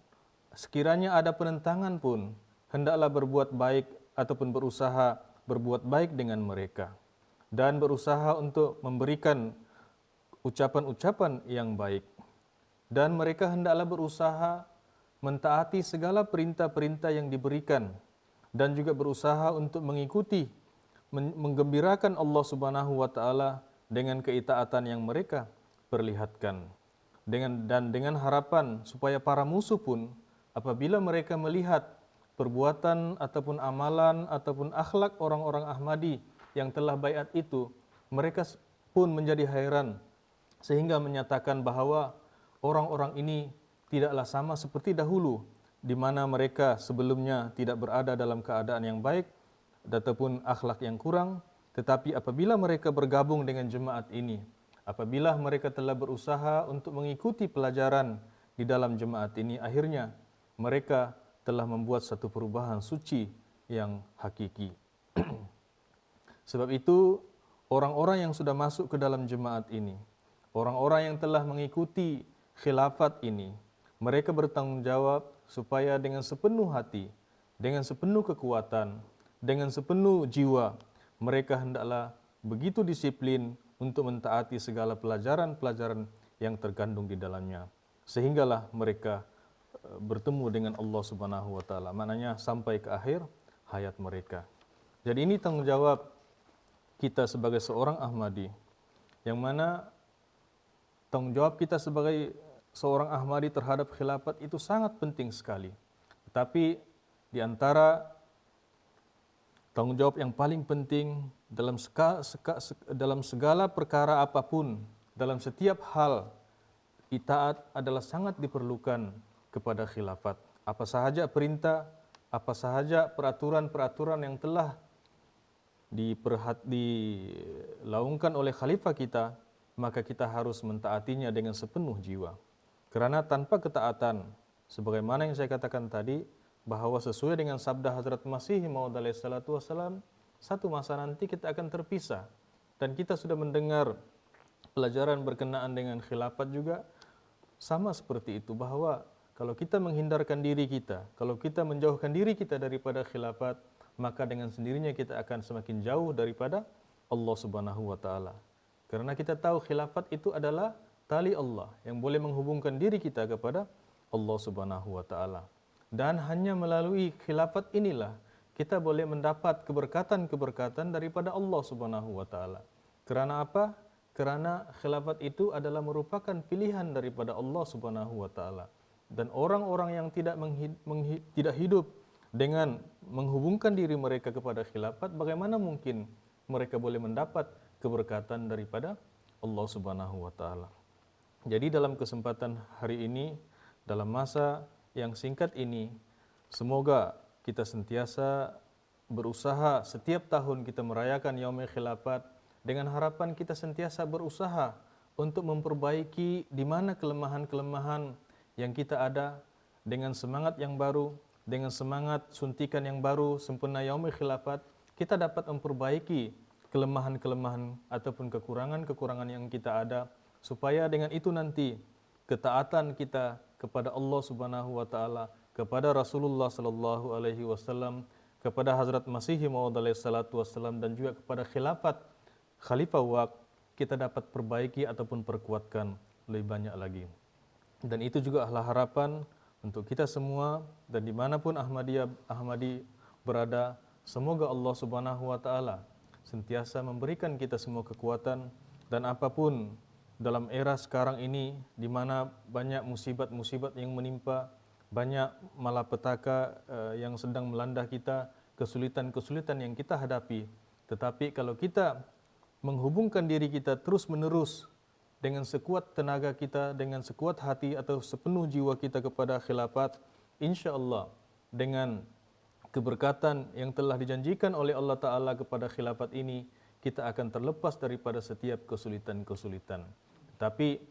sekiranya ada penentangan pun hendaklah berbuat baik ataupun berusaha berbuat baik dengan mereka. dan berusaha untuk memberikan ucapan-ucapan yang baik. Dan mereka hendaklah berusaha mentaati segala perintah-perintah yang diberikan dan juga berusaha untuk mengikuti, menggembirakan Allah Subhanahu wa taala dengan keitaatan yang mereka perlihatkan. Dengan harapan supaya para musuh pun apabila mereka melihat perbuatan ataupun amalan ataupun akhlak orang-orang Ahmadi yang telah baiat itu, mereka pun menjadi hairan sehingga menyatakan bahawa orang-orang ini tidaklah sama seperti dahulu di mana mereka sebelumnya tidak berada dalam keadaan yang baik ataupun akhlak yang kurang, tetapi apabila mereka bergabung dengan jemaat ini, apabila mereka telah berusaha untuk mengikuti pelajaran di dalam jemaat ini, akhirnya mereka telah membuat satu perubahan suci yang hakiki. Sebab itu orang-orang yang sudah masuk ke dalam jemaat ini, orang-orang yang telah mengikuti khilafat ini, mereka bertanggungjawab supaya dengan sepenuh hati, dengan sepenuh kekuatan, dengan sepenuh jiwa, mereka hendaklah begitu disiplin untuk mentaati segala pelajaran-pelajaran yang terkandung di dalamnya. Sehinggalah mereka bertemu dengan Allah Subhanahu wa taala, maknanya sampai ke akhir hayat mereka. Jadi ini tanggungjawab kita sebagai seorang Ahmadi, yang mana tanggungjawab kita sebagai seorang Ahmadi terhadap khilafat itu sangat penting sekali. Tetapi di antara tanggungjawab yang paling penting dalam segala perkara apapun, dalam setiap hal, itaat adalah sangat diperlukan kepada khilafat. Apa sahaja perintah, apa sahaja peraturan-peraturan yang telah dilaungkan oleh khalifah kita, maka kita harus mentaatinya dengan sepenuh jiwa. Kerana tanpa ketaatan, sebagaimana yang saya katakan tadi, bahawa sesuai dengan sabda Hazrat Masih Maud alaihi salatu wassalam, satu masa nanti kita akan terpisah. Dan kita sudah mendengar pelajaran berkenaan dengan khilafat juga sama seperti itu, bahawa kalau kita menghindarkan diri kita, kalau kita menjauhkan diri kita daripada khilafat, maka dengan sendirinya kita akan semakin jauh daripada Allah Subhanahu wa taala. Karena kita tahu khilafat itu adalah tali Allah yang boleh menghubungkan diri kita kepada Allah Subhanahu wa taala. Dan hanya melalui khilafat inilah kita boleh mendapat keberkatan-keberkatan daripada Allah Subhanahu wa taala. Kerana apa? Kerana khilafat itu adalah merupakan pilihan daripada Allah Subhanahu wa taala. Dan orang-orang yang tidak hidup dengan menghubungkan diri mereka kepada khilafat, bagaimana mungkin mereka boleh mendapat keberkatan daripada Allah Subhanahu wa taala. Jadi dalam kesempatan hari ini, dalam masa yang singkat ini, semoga kita sentiasa berusaha setiap tahun kita merayakan Yaumul Khilafat dengan harapan kita sentiasa berusaha untuk memperbaiki di mana kelemahan-kelemahan yang kita ada, dengan semangat yang baru, dengan semangat suntikan yang baru sempena Yaumul Khilafat, kita dapat memperbaiki kelemahan-kelemahan ataupun kekurangan-kekurangan yang kita ada, supaya dengan itu nanti ketaatan kita kepada Allah Subhanahu wa taala, kepada Rasulullah sallallahu alaihi wasallam, kepada Hazrat Masih Maud alaihi salatu wasallam, dan juga kepada khilafat Khalifah Waqt, kita dapat perbaiki ataupun perkuatkan lebih banyak lagi. Dan itu juga adalah harapan untuk kita semua, dan dimanapun Ahmadi berada, semoga Allah Subhanahu wa taala sentiasa memberikan kita semua kekuatan, dan apapun dalam era sekarang ini di mana banyak musibat-musibat yang menimpa, banyak malapetaka yang sedang melanda kita, kesulitan-kesulitan yang kita hadapi, tetapi kalau kita menghubungkan diri kita terus-menerus dengan sekuat tenaga kita, dengan sekuat hati atau sepenuh jiwa kita kepada khilafat, insya-Allah dengan keberkatan yang telah dijanjikan oleh Allah Ta'ala kepada khilafat ini, kita akan terlepas daripada setiap kesulitan-kesulitan. Tetapi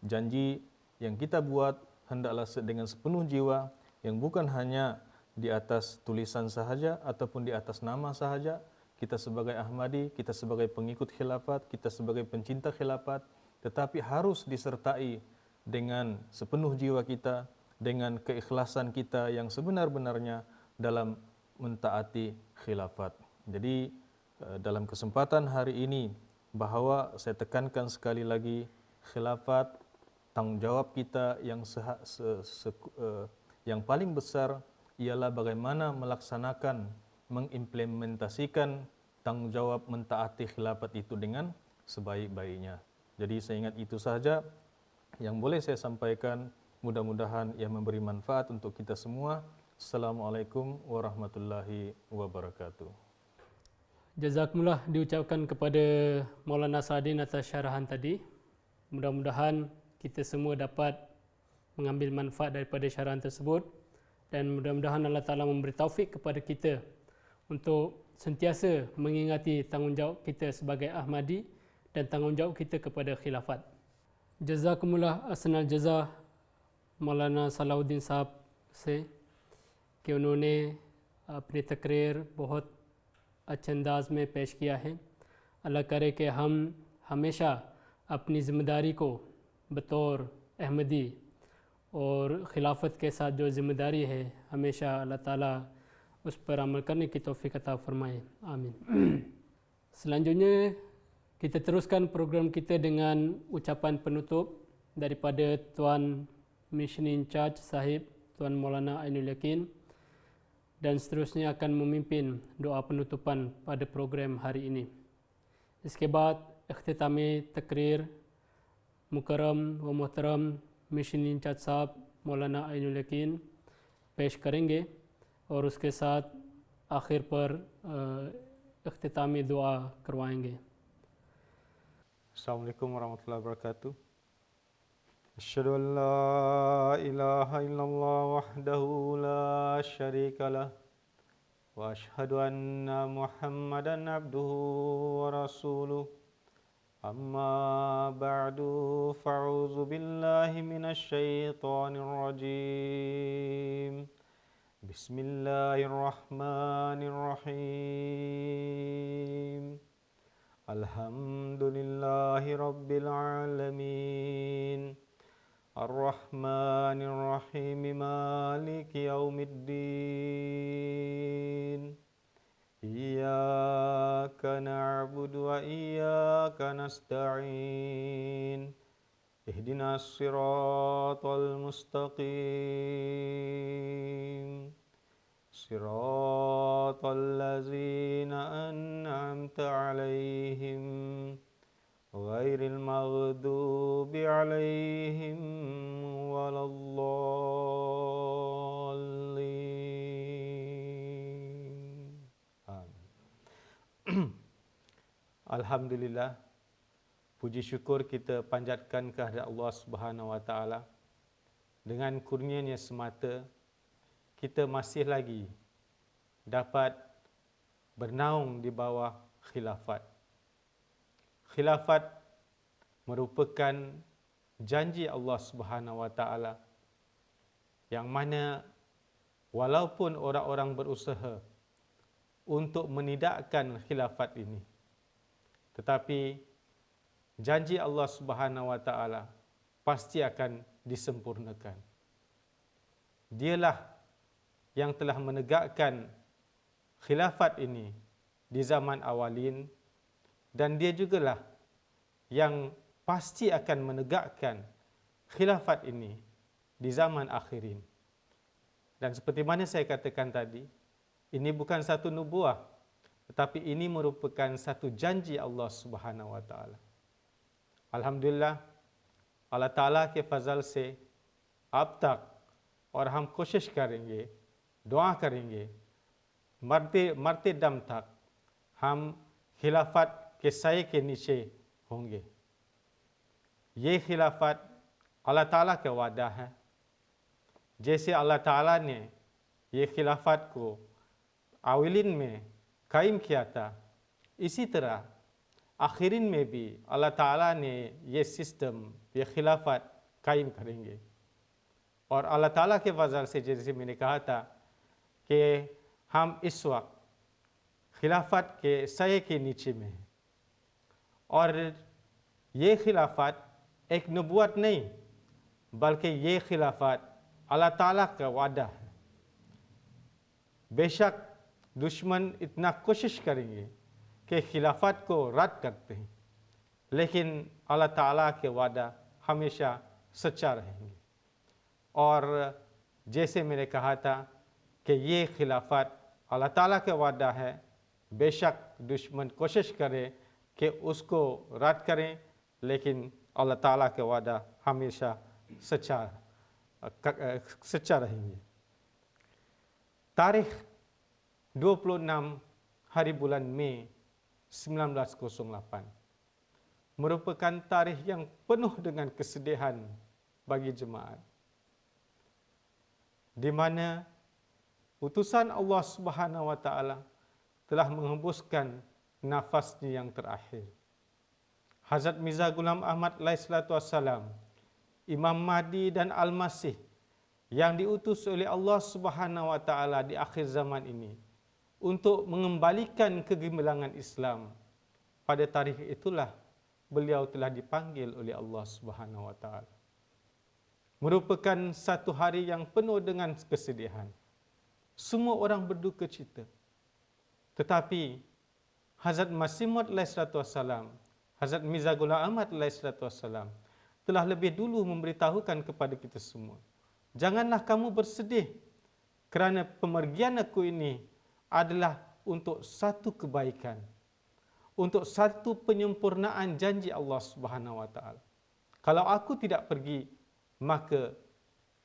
janji yang kita buat hendaklah dengan sepenuh jiwa, yang bukan hanya di atas tulisan sahaja ataupun di atas nama sahaja. Kita sebagai Ahmadi, kita sebagai pengikut khilafat, kita sebagai pencinta khilafat, tetapi harus disertai dengan sepenuh jiwa kita, dengan keikhlasan kita yang sebenar-benarnya dalam mentaati khilafat. Jadi dalam kesempatan hari ini bahawa saya tekankan sekali lagi, khilafat, tanggungjawab kita yang paling besar ialah bagaimana melaksanakan, mengimplementasikan tanggungjawab mentaati khilafat itu dengan sebaik-baiknya. Jadi saya ingat itu sahaja yang boleh saya sampaikan. Mudah-mudahan ia memberi manfaat untuk kita semua. Assalamualaikum warahmatullahi wabarakatuh. Jazakumullah diucapkan kepada Maulana Saadin atas syarahan tadi. Mudah-mudahan kita semua dapat mengambil manfaat daripada syarahan tersebut dan mudah-mudahan Allah Ta'ala memberi taufik kepada kita untuk sentiasa mengingati tanggungjawab kita sebagai Ahmadi dan tanggungjawab kita kepada khilafat. Jazakumullah asnal jaza मौलाना सलाउद्दीन साहब से कि उन्होंने अपनी तकरीर बहुत अच्छे अंदाज में पेश किया है। अल्लाह करे कि हम हमेशा अपनी ज़िम्मेदारी को बतौर अहमदी और खिलाफत के साथ जो ज़िम्मेदारी है हमेशा अल्लाह ताला उस पर अमल करने की तौफीक अता फरमाए, आमीन। Selanjutnya kita teruskan program kita dengan ucapan penutup daripada Tuan Mission in Charge Sahib Tuan Maulana Ainul Yakin dan seterusnya akan memimpin doa penutupan pada program hari ini. इसके बाद इख्तितामी तकरीर मुकर्रम व मोहतरम मिशन इंचार्ज साहब मौलाना आइनुल यकीन पेश करेंगे और उसके साथ आखिर पर इख्तितामी दुआ करवाएंगे। Assalamualaikum warahmatullahi wabarakatuh. Asyhadu an la ilaha illallah wahdahu la syarika lah wa asyhadu anna Muhammadan abduhu wa rasuluh. Amma ba'du, fa'udzu billahi minasy syaithanir rajim. Bismillahirrahmanirrahim. Alhamdulillahi rabbil alamin. Ar-Rahmanir Rahim, Maliki Yaumiddin. Iyyaka na'budu wa iyyaka nasta'in. Ihdinas siratal mustaqim. Siratal ladzina an'amta 'alaihim ghairil maghdubi 'alaihim waladdallin. Amin. Alhamdulillah, puji syukur kita panjatkan kehadirat Allah Subhanahu wa taala. Dengan kurnia-Nya semata kita masih lagi dapat bernaung di bawah khilafat. Khilafat merupakan janji Allah Subhanahu wa taala yang mana walaupun orang-orang berusaha untuk menidakkan khilafat ini, tetapi janji Allah Subhanahu wa taala pasti akan disempurnakan. Dialah yang telah menegakkan khilafat ini di zaman awalin dan dia jugalah yang pasti akan menegakkan khilafat ini di zaman akhirin. Dan seperti mana saya katakan tadi, ini bukan satu nubuah, tetapi ini merupakan satu janji Allah Subhanahu wa taala. Alhamdulillah, Allah ताला के फजल से अब तक और हम कोशिश करेंगे, दुआ करेंगे, मरते दम तक हम खिलाफत के साये के नीचे होंगे। ये खिलाफत अल्लाह ताला का वादा है। जैसे अल्लाह ताला ने ये खिलाफत को अवलिन में कायम किया था, इसी तरह आखिरीन में भी अल्लाह ताला ने ये सिस्टम, ये खिलाफत कायम करेंगे। और अल्लाह ताला के वजह से, जैसे मैंने कहा था कि हम इस वक्त खिलाफत के साये के नीचे में हैं और ये खिलाफत एक नबूवत नहीं, बल्कि ये खिलाफत अल्लाह ताला का वादा है। बेशक दुश्मन इतना कोशिश करेंगे के खिलाफत को रद्द करते हैं, लेकिन अल्लाह ताला के वादा हमेशा सच्चा रहेंगे। और जैसे मैंने कहा था कि ये खिलाफत अल्लाह ताला का वादा है, बेशक दुश्मन कोशिश करे कि उसको रद्द करें, लेकिन अल्लाह ताला का वादा हमेशा सच्चा रहेंगे। तारीख 26 hari bulan Mei 1908 merupakan tarikh yang penuh dengan kesedihan bagi jemaat, di mana utusan Allah Subhanahu wa taala telah menghembuskan nafasnya yang terakhir. Hazrat Mirza Ghulam Ahmad alaihi salatu wassalam, Imam Mahdi dan Al-Masih yang diutus oleh Allah Subhanahu wa taala di akhir zaman ini untuk mengembalikan kegemilangan Islam. Pada tarikh itulah beliau telah dipanggil oleh Allah Subhanahu wa taala. Merupakan satu hari yang penuh dengan kesedihan. Semua orang berduka cita. Tetapi Hazrat Masih Maud alaihi salatu wassalam, Hazrat Mirza Ghulam Ahmad alaihi salatu wassalam telah lebih dulu memberitahukan kepada kita semua, janganlah kamu bersedih kerana pemergian aku ini adalah untuk satu kebaikan, untuk satu penyempurnaan janji Allah Subhanahu wa taala. Kalau aku tidak pergi, maka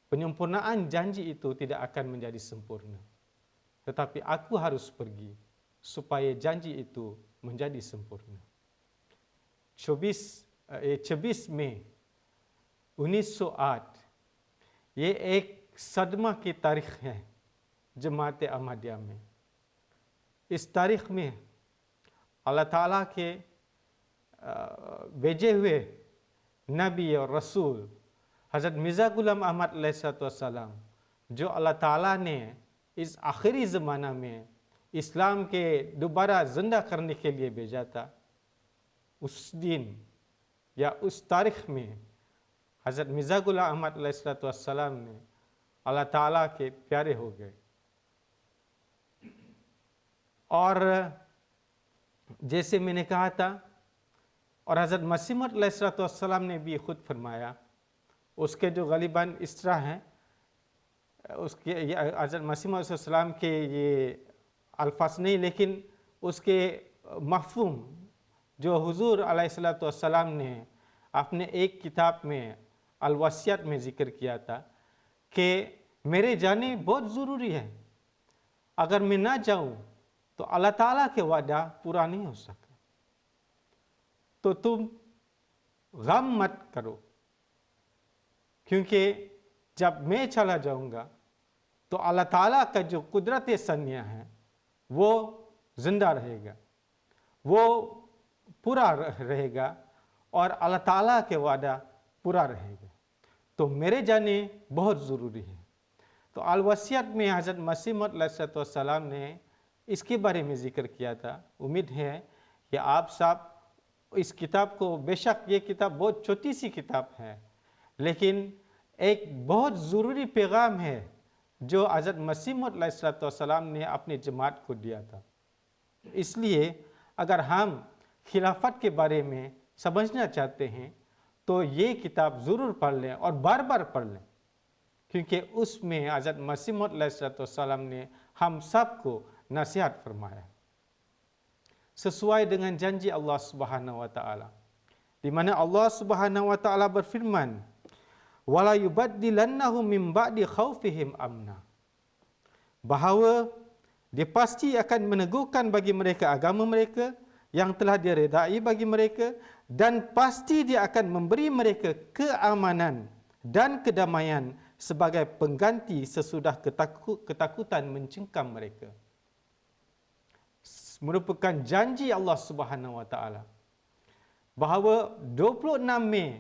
penyempurnaan janji itu tidak akan menjadi sempurna. Tetapi aku harus pergi supaya janji itu menjadi sempurna. 26 मई 1908 ये एक सदमा की तारीख है जमात अहमदिया में। इस तारीख में अल्लाह ताला के भेजे हुए नबी और रसूल हज़रत मिर्ज़ा गुलाम अहमद अलैहिस्सलाम, जो अल्लाह ताला ने इस आखिरी ज़माना में इस्लाम के दोबारा ज़िंदा करने के लिए भेजा था, उस दिन या उस तारीख में हज़रत मिर्ज़ा गुलाम अहमद अलैहिस्सलाम ने अल्लाह ताला के प्यारे हो गए। और जैसे मैंने कहा था, और हज़रत मसीह मौऊद अलैहिस्सलाम ने भी खुद फरमाया, उसके जो ग़ालिबन इस तरह हैं, उसके हज़रत मसीह मौऊद अलैहिस्सलाम के ये अल्फाज नहीं, लेकिन उसके मफ़हूम जो हुज़ूर अलैहिस्सलाम ने अपने एक किताब में अल-वसियत में ज़िक्र किया था कि मेरे जाने बहुत ज़रूरी है, अगर मैं ना जाऊँ तो अल्लाह ताला के वादा पूरा नहीं हो सकता, तो तुम गम मत करो, क्योंकि जब मैं चला जाऊंगा तो अल्लाह ताला का जो कुदरत सनिया है वो जिंदा रहेगा, वो पूरा रहेगा और अल्लाह ताला के वादा पूरा रहेगा, तो मेरे जाने बहुत ज़रूरी है। तो अल-वसियत में हज़रत मसीह मौऊद अलैहिस्सलाम ने इसके बारे में ज़िक्र किया था। उम्मीद है कि आप सब इस किताब को, बेशक ये किताब बहुत छोटी सी किताब है, लेकिन एक बहुत ज़रूरी पैगाम है जो हज़रत मसीह मौऊद अलैहिस्सलाम ने अपने जमात को दिया था। इसलिए अगर हम खिलाफत के बारे में समझना चाहते हैं तो ये किताब ज़रूर पढ़ लें और बार बार पढ़ लें, क्योंकि उसमें हज़रत मसीह मौऊद अलैहिस्सलाम ने हम सब को नसीहत फरमाया sesuai dengan janji Allah Subhanahu wa taala, di mana Allah Subhanahu wa taala berfirman, wala yubaddilannahum min ba'di khaufihim amna, bahawa dia pasti akan meneguhkan bagi mereka agama mereka yang telah dia redai bagi mereka, dan pasti dia akan memberi mereka keamanan dan kedamaian sebagai pengganti sesudah ketakutan mencengkam mereka. Merupakan janji Allah Subhanahu wa taala bahawa 26 Mei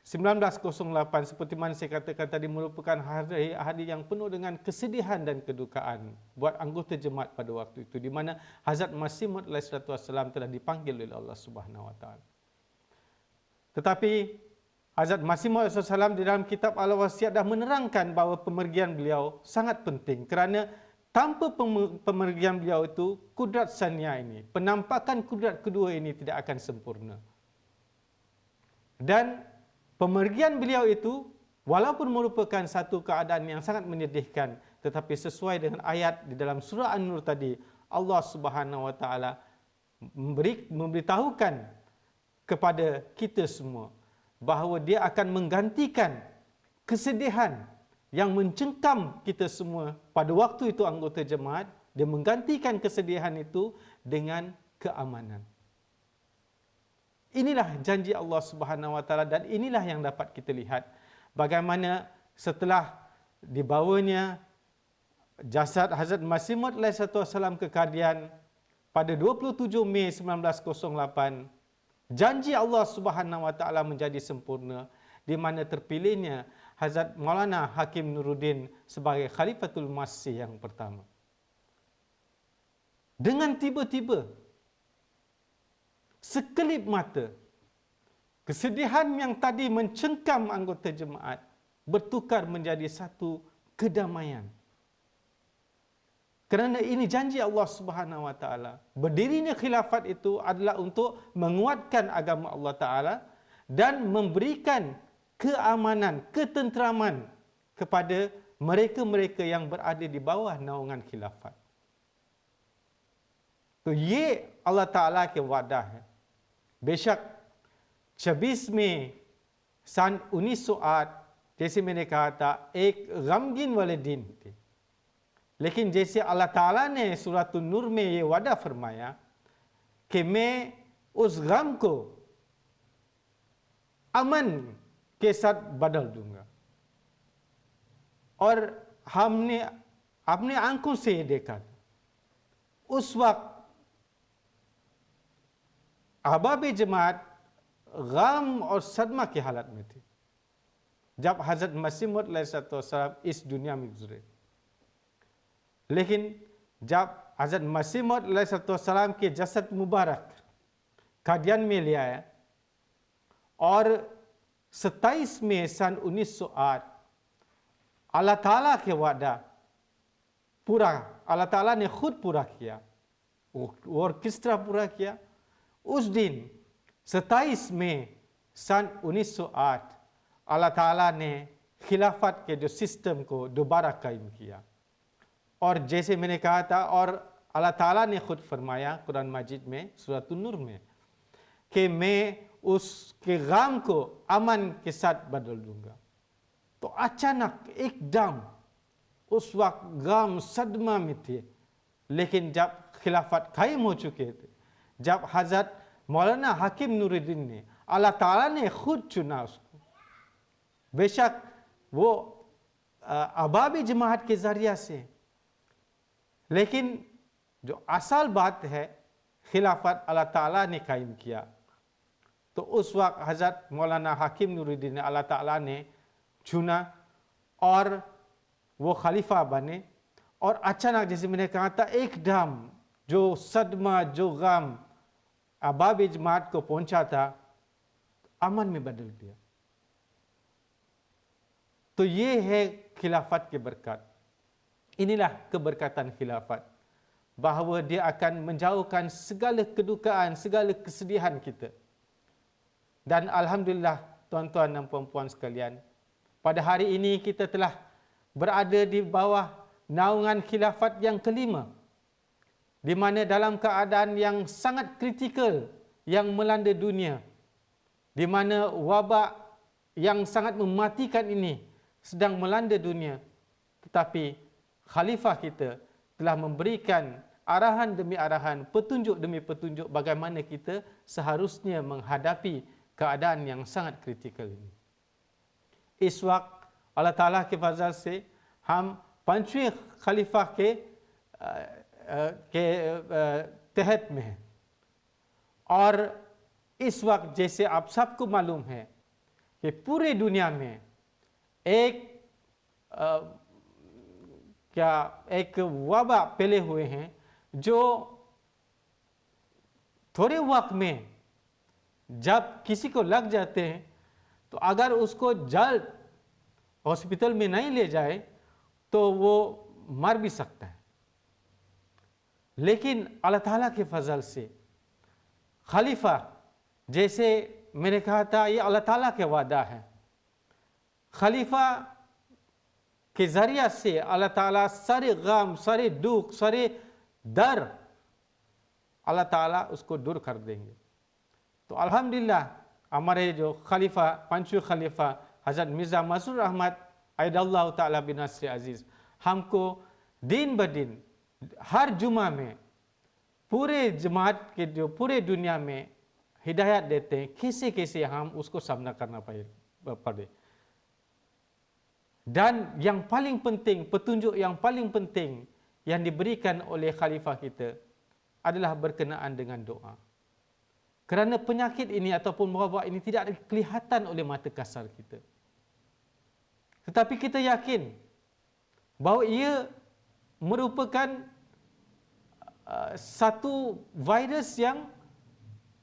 1908, seperti mana saya katakan tadi, merupakan hari yang penuh dengan kesedihan dan kedukaan buat anggota jemaat pada waktu itu, di mana Hazrat Masih Maud alaihissalam telah dipanggil oleh Allah Subhanahu wa taala. Tetapi Hazrat Masih Maud alaihissalam di dalam kitab Al-Wasiat dah menerangkan bahawa pemergian beliau sangat penting kerana tanpa pemergian beliau itu, kudrat sania ini, penampakan kudrat kedua ini tidak akan sempurna. Dan pemergian beliau itu, walaupun merupakan satu keadaan yang sangat menyedihkan, tetapi sesuai dengan ayat di dalam surah An-Nur tadi, Allah Subhanahu wa taala memberitahukan kepada kita semua bahawa dia akan menggantikan kesedihan yang mencengkam kita semua pada waktu itu anggota jemaat, dia menggantikan kesedihan itu dengan keamanan. Inilah janji Allah Subhanahu wa taala, dan inilah yang dapat kita lihat bagaimana setelah dibawanya jasad Hazrat Masih Maud SAW ke Kadian pada 27 Mei 1908, janji Allah Subhanahu wa taala menjadi sempurna, di mana terpilihnya Hazrat Maulana Hakim Nuruddin sebagai Khalifatul Masih yang pertama. Dengan tiba-tiba, sekelip mata, kesedihan yang tadi mencengkam anggota jemaat bertukar menjadi satu kedamaian. Kerana ini janji Allah Subhanahu wa taala. Berdirinya khilafat itu adalah untuk menguatkan agama Allah taala dan memberikan keamanan, ketenteraman kepada mereka-mereka yang berada di bawah naungan khilafat. तो ये अल्लाह ताला के वादा है। बेशक 26 मई सन 1908 जैसे मैंने कहा था एक गमगीन वाले दिन थे, लेकिन जैसे अल्लाह ताला ने सूरत नूर में ये वादा फरमाया कि मैं उस गम को अमन के साथ बदल दूंगा, और हमने अपने आंखों से ये देखा था। उस वक्त अहबाब जमात गम और सदमा की हालत में थे जब हज़रत मसीह मौद अलैहिस्सलाम इस दुनिया में गुजरे। लेकिन जब हज़रत मसीह मौद अलैहिस्सलाम के जसद मुबारक कादियान में ले आया और 27 मई सन 1908 अल्लाह ताला के वादा पूरा अल्लाह ताला ने खुद पूरा किया। और किस तरह पूरा किया? उस दिन 27 मई सन 1908 अल्लाह ताला ने खिलाफत के जो सिस्टम को दोबारा कायम किया। और जैसे मैंने कहा था, और अल्लाह ताला ने खुद फरमाया कुरान माजिद में सूरत नूर में कि मैं उसके गम को अमन के साथ बदल दूंगा। तो अचानक एकदम उस वक्त गम सदमा में थे, लेकिन जब खिलाफत कायम हो चुके थे, जब हजरत मौलाना हाकिम नूरुद्दीन ने अल्लाह ताला ने खुद चुना उसको, बेशक वो अहबाब जमात के जरिया से, लेकिन जो असल बात है खिलाफत अल्लाह ताला ने कायम किया। तो उस वक्त हजरत मौलाना हाकिम नूरुद्दीन ने अल्लाह ताला ने चुना और वो खलीफा बने। और अचानक जैसे मैंने कहा था एकदम जो सदमा जो गम अहबाब जमात को पहुंचा था अमन में बदल गया। तो ये है खिलाफत के बरकत। Inilah keberkatan khilafat, bahawa dia akan menjauhkan segala kedukaan, segala kesedihan kita. Dan alhamdulillah tuan-tuan dan puan-puan sekalian, pada hari ini kita telah berada di bawah naungan khilafat yang kelima, di mana dalam keadaan yang sangat kritikal yang melanda dunia, di mana wabak yang sangat mematikan ini sedang melanda dunia, tetapi khalifah kita telah memberikan arahan demi arahan, petunjuk demi petunjuk bagaimana kita seharusnya menghadapi keadaan yang sangat kritikal ini. इस वक्त अल्लाह ताला के फजल से हम पांचवें खलीफा के तहत में हैं। और इस वक्त जैसे आप सबको मालूम है कि पूरे दुनिया में एक वबा फैले हुए हैं जो थोड़े वक्त में जब किसी को लग जाते हैं तो अगर उसको जल्द हॉस्पिटल में नहीं ले जाए तो वो मर भी सकता है। लेकिन अल्लाह ताला के फजल से खलीफा, जैसे मैंने कहा था, ये अल्लाह ताला के वादा है। खलीफा के जरिया से अल्लाह ताला सारे गम, सारे दुख, सारे डर अल्लाह ताला उसको दूर कर देंगे। तो अल्हम्दुलिल्लाह हमारे जो खलीफा, पांचवें खलीफा हज़रत मिर्ज़ा मसरूर अहमद अयदल्लाहु ताला बिन नस्र अजीज़ हमको दिन ब दिन हर जुमा में पूरे जमात के जो पूरे दुनिया में हिदायत देते हैं कैसे कैसे हम उसको सामना करना पड़े। Dan yang paling penting, petunjuk yang paling penting yang diberikan oleh khalifah kita adalah berkenaan dengan doa. Kerana penyakit ini ataupun wabak ini tidak kelihatan oleh mata kasar kita. Tetapi kita yakin bahawa ia merupakan satu virus yang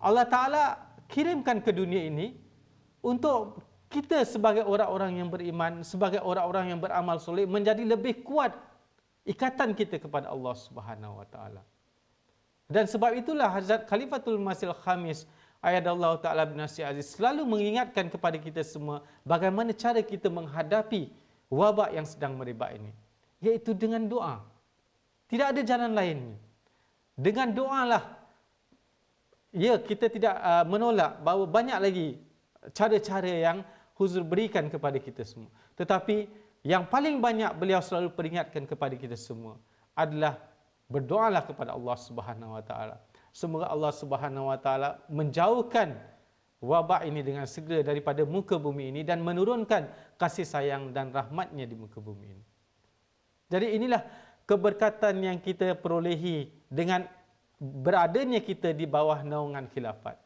Allah Ta'ala kirimkan ke dunia ini untuk kita sebagai orang-orang yang beriman, sebagai orang-orang yang beramal soleh menjadi lebih kuat ikatan kita kepada Allah Subhanahu Wa Ta'ala. Dan sebab itulah Hazrat Khalifatul Masih Al-Khamis Ayyadallahu Ta'ala bin Nasir Aziz selalu mengingatkan kepada kita semua bagaimana cara kita menghadapi wabak yang sedang merebak ini, iaitu dengan doa. Tidak ada jalan lainnya. Dengan doalah. Ya, kita tidak menolak bahawa banyak lagi cara-cara yang Huzur berikan kepada kita semua. Tetapi yang paling banyak beliau selalu peringatkan kepada kita semua adalah berdoalah kepada Allah Subhanahu Wa Ta'ala. Semoga Allah Subhanahu Wa Ta'ala menjauhkan wabak ini dengan segera daripada muka bumi ini dan menurunkan kasih sayang dan rahmatnya di muka bumi ini. Jadi inilah keberkatan yang kita perolehi dengan beradanya kita di bawah naungan khilafat.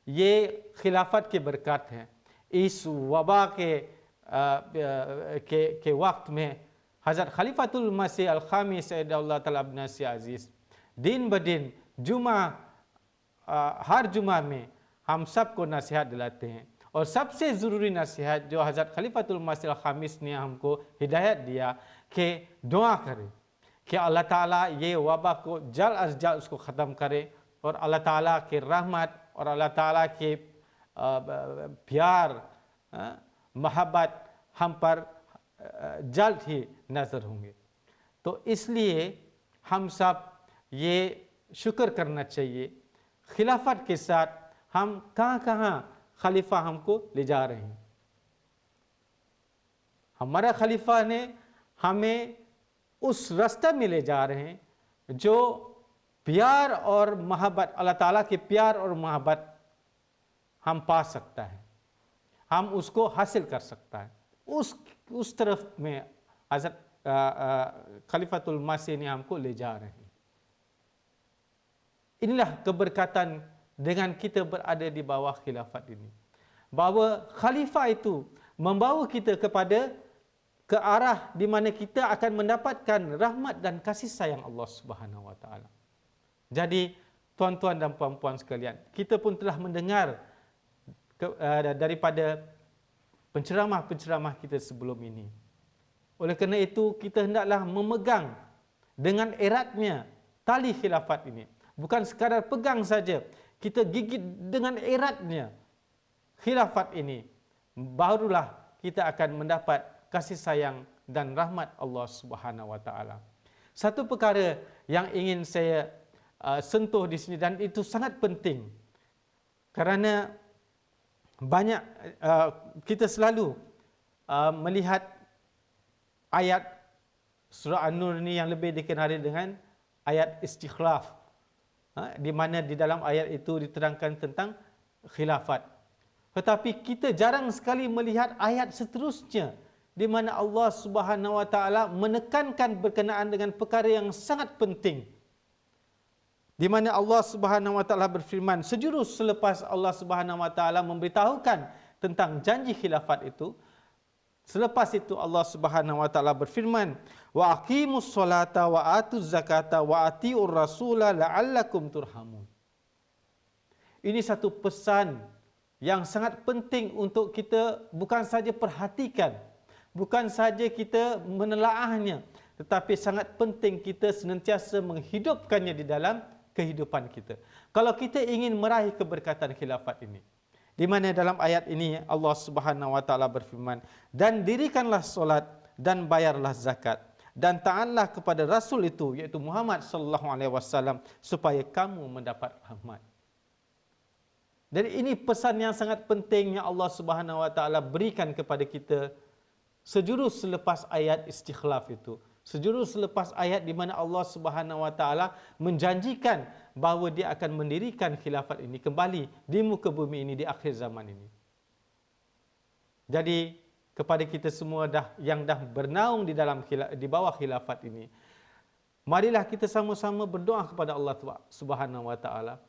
ये खिलाफत के बरकत हैं। इस वबा के वक्त में हज़रत खलीफातुल मसीह अल-खामिस अयदल्लाहु ताला बिन नस्र अजीज़ दिन ब दिन हर जुमा में हम सबको नसीहत दिलाते हैं। और सबसे ज़रूरी नसीहत जो हज़रत खलीफातुल मसीह अल-खामिस ने हमको हिदायत दिया कि दुआ करें कि अल्लाह ताला ये वबा को जल्द अज जल्द उसको ख़त्म करे और अल्लाह ताला के रहमत और अल्लाह ताला के प्यार मोहब्बत हम पर जल्द ही नज़र होंगे। तो इसलिए हम सब ये शुक्र करना चाहिए खिलाफत के साथ हम कहाँ खलीफा हमको ले जा रहे हैं। हमारा खलीफा ने हमें उस रास्ते में ले जा रहे हैं जो प्यार और मोहब्बत, अल्लाह ताला के प्यार और मोहब्बत हम पा सकता है, हम उसको हासिल कर सकता है। उस तरफ में हज़रत खलीफातुल मसीह ने हमको ले जा रहे हैं। Inilah keberkatan dengan kita berada di bawah khilafat ini. Bahawa khalifah itu membawa kita kepada ke arah di mana kita akan mendapatkan rahmat dan kasih sayang Allah Subhanahu Wa Ta'ala. Jadi tuan-tuan dan puan-puan sekalian, kita pun telah mendengar daripada penceramah-penceramah kita sebelum ini. Oleh kerana itu, kita hendaklah memegang dengan eratnya tali khilafat ini. Bukan sekadar pegang saja, kita gigit dengan eratnya khilafat ini. Barulah kita akan mendapat kasih sayang dan rahmat Allah Subhanahu Wa Ta'ala. Satu perkara yang ingin saya sentuh di sini dan itu sangat penting kerana banyak kita selalu melihat ayat surah An-Nur ini yang lebih dikenali dengan ayat istikhlaf, di mana di dalam ayat itu diterangkan tentang khilafat. Tetapi kita jarang sekali melihat ayat seterusnya di mana Allah Subhanahu Wa Ta'ala menekankan berkenaan dengan perkara yang sangat penting. Di mana Allah Subhanahu Wa Ta'ala berfirman, sejurus selepas Allah Subhanahu Wa Ta'ala memberitahukan tentang janji khilafat itu, selepas itu Allah Subhanahu Wa Ta'ala berfirman, wa aqimus solata wa atuz zakata wa atiur rasula la'allakum turhamun. Ini satu pesan yang sangat penting untuk kita bukan saja perhatikan, bukan saja kita menelaahnya, tetapi sangat penting kita senantiasa menghidupkannya di dalam kehidupan kita. Kalau kita ingin meraih keberkatan khilafat ini, di mana dalam ayat ini Allah Subhanahu wa taala berfirman, "Dan dirikanlah solat dan bayarlah zakat dan taatlah kepada Rasul itu, iaitu Muhammad sallallahu alaihi wasallam, supaya kamu mendapat rahmat." Jadi ini pesan yang sangat penting yang Allah Subhanahu wa taala berikan kepada kita sejurus selepas ayat istikhlaf itu. Sejurus selepas ayat di mana Allah Subhanahu wa taala menjanjikan bahawa dia akan mendirikan khilafat ini kembali di muka bumi ini di akhir zaman ini. Jadi kepada kita semua yang dah bernaung di bawah khilafat ini, marilah kita sama-sama berdoa kepada Allah Subhanahu wa taala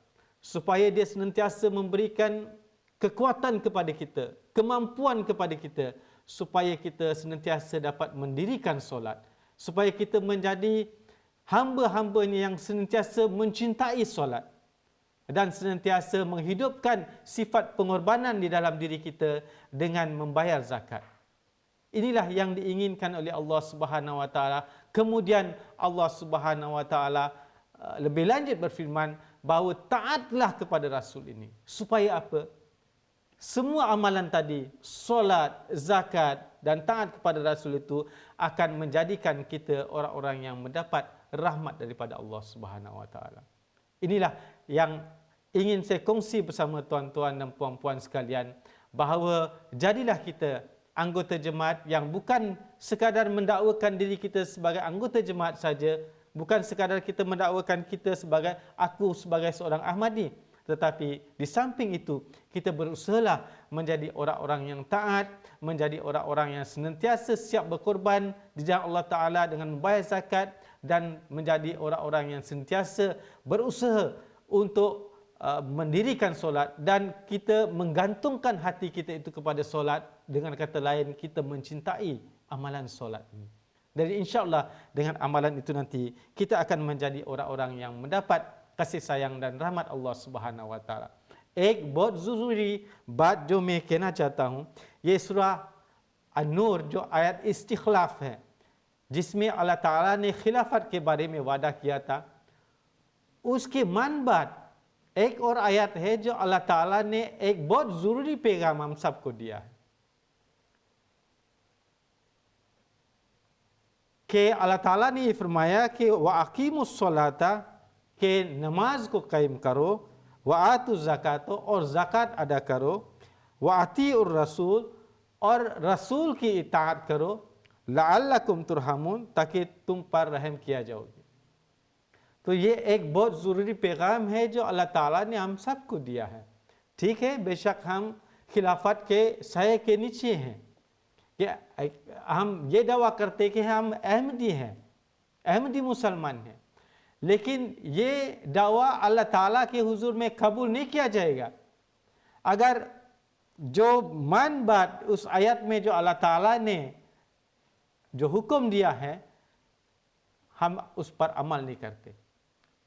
supaya dia senantiasa memberikan kekuatan kepada kita, kemampuan kepada kita, supaya kita senantiasa dapat mendirikan solat, supaya kita menjadi hamba-hambanya yang senantiasa mencintai solat dan senantiasa menghidupkan sifat pengorbanan di dalam diri kita dengan membayar zakat. Inilah yang diinginkan oleh Allah Subhanahu wa taala. Kemudian Allah Subhanahu wa taala lebih lanjut berfirman bahawa taatlah kepada Rasul ini. Supaya apa? Semua amalan tadi, solat, zakat dan taat kepada Rasul itu akan menjadikan kita orang-orang yang mendapat rahmat daripada Allah Subhanahu wa taala. Inilah yang ingin saya kongsi bersama tuan-tuan dan puan-puan sekalian, bahawa jadilah kita anggota jemaat yang bukan sekadar mendakwakan diri kita sebagai anggota jemaat saja, bukan sekadar kita mendakwakan kita aku sebagai seorang Ahmadi, tetapi di samping itu kita berusahalah menjadi orang-orang yang taat, menjadi orang-orang yang senantiasa siap berkorban di jalan Allah Ta'ala dengan membayar zakat, dan menjadi orang-orang yang senantiasa berusaha untuk mendirikan solat, dan kita menggantungkan hati kita itu kepada solat. Dengan kata lain, kita mencintai amalan solat ini. Dan insya-Allah dengan amalan itu nanti kita akan menjadi orang-orang yang mendapat kasih sayang dan rahmat Allah Subhanahu wa ताला। एक बहुत ज़रूरी बात जो मैं कहना चाहता हूँ, ये सूरा अन-नूर जो आयत इस्तिखलाफ है, जिसमें अल्लाह ताला ने खिलाफत के बारे में वादा किया था, उसके मान बाद एक और आयत है जो अल्लाह ताला ने एक बहुत ज़रूरी पैगाम हम सबको दिया है कि अल्लाह ताला ने ये फरमाया कि वअकीमुस सलाता, के नमाज को कायम करो, व आतु ज़कातो, और ज़कात अदा करो, व अतीउर रसूल, और रसूल की इताअत करो, लअल्लकुम तुरहमून, ताकि तुम पर रहम किया जाओगे। तो ये एक बहुत ज़रूरी पैगाम है जो अल्लाह ताला ने हम सबको दिया है। ठीक है, बेशक हम खिलाफत के साये के नीचे हैं, कि हम ये दावा करते कि हम अहमदी हैं, अहमदी मुसलमान हैं, लेकिन ये दावा अल्लाह ताला के हुजूर में कबूल नहीं किया जाएगा अगर जो मान बात उस आयत में जो अल्लाह ताला ने जो हुक्म दिया है हम उस पर अमल नहीं करते।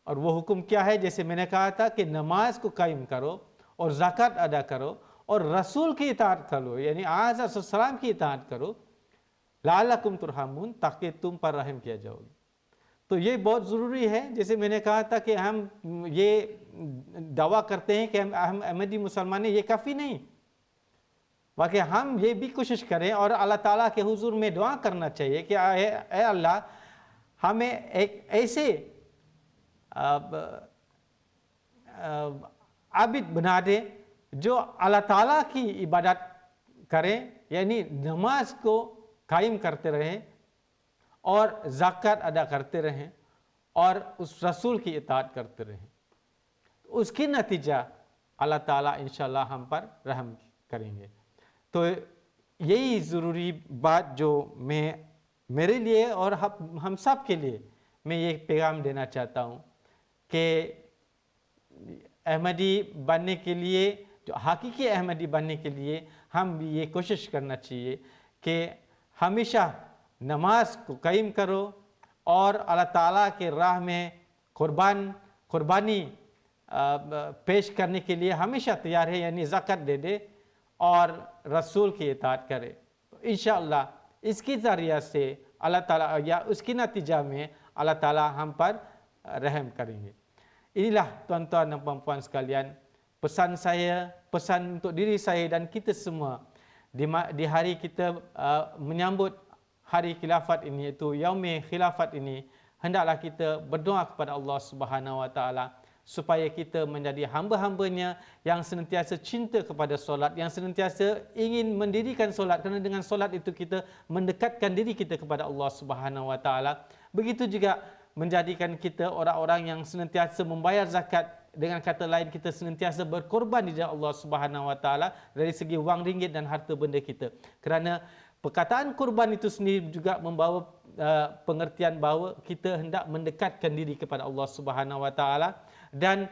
और वो हुक्म क्या है? जैसे मैंने कहा था कि नमाज को कायम करो और ज़कात अदा करो और रसूल की इताअत करो, यानी आज़ा सलाम की इताअत करो, लअल्लकुम तुरहमून, ताकि तुम पर रहम किया जाओगे। तो ये बहुत ज़रूरी है। जैसे मैंने कहा था कि हम ये दावा करते हैं कि हम अहमदी मुसलमान हैं, ये काफ़ी नहीं, बाकी हम ये भी कोशिश करें और अल्लाह ताला के हुजूर में दुआ करना चाहिए कि ए अल्लाह, हमें एक ऐसे आबिद बना दे जो अल्लाह ताला की इबादत करें, यानी नमाज को कायम करते रहें और ज़कात अदा करते रहें और उस रसूल की इताअत करते रहें। उसकी नतीजा अल्लाह ताला इंशाअल्लाह हम पर रहम करेंगे। तो यही ज़रूरी बात जो मैं मेरे लिए और हम सब के लिए मैं ये पैगाम देना चाहता हूँ कि अहमदी बनने के लिए, जो हकीकी अहमदी बनने के लिए हम भी ये कोशिश करना चाहिए कि हमेशा नमाज को कायम करो और अल्लाह ताला के राह में कुर्बानी पेश करने के लिए हमेशा तैयार है, यानी ज़कात दे दे और रसूल की इताअत करे। इंशाअल्लाह इसके ज़रिया से Allah Taala ya uski natijah में Allah Taala हम पर रहम करेंगे. Inilah tuan-tuan dan puan-puan sekalian, pesan saya, pesan untuk diri saya dan kita semua di hari kita menyambut hari khilafat ini, iaitu Yaumi Khilafat ini, hendaklah kita berdoa kepada Allah Subhanahu Wa Taala supaya kita menjadi hamba-hambanya yang senantiasa cinta kepada solat, yang senantiasa ingin mendirikan solat, kerana dengan solat itu kita mendekatkan diri kita kepada Allah Subhanahu Wa Taala. Begitu juga menjadikan kita orang-orang yang senantiasa membayar zakat. Dengan kata lain, kita senantiasa berkorban di jalan Allah Subhanahu Wa Taala dari segi wang ringgit dan harta benda kita. Kerana perkataan korban itu sendiri juga membawa pengertian bahawa kita hendak mendekatkan diri kepada Allah Subhanahu Wa Taala dan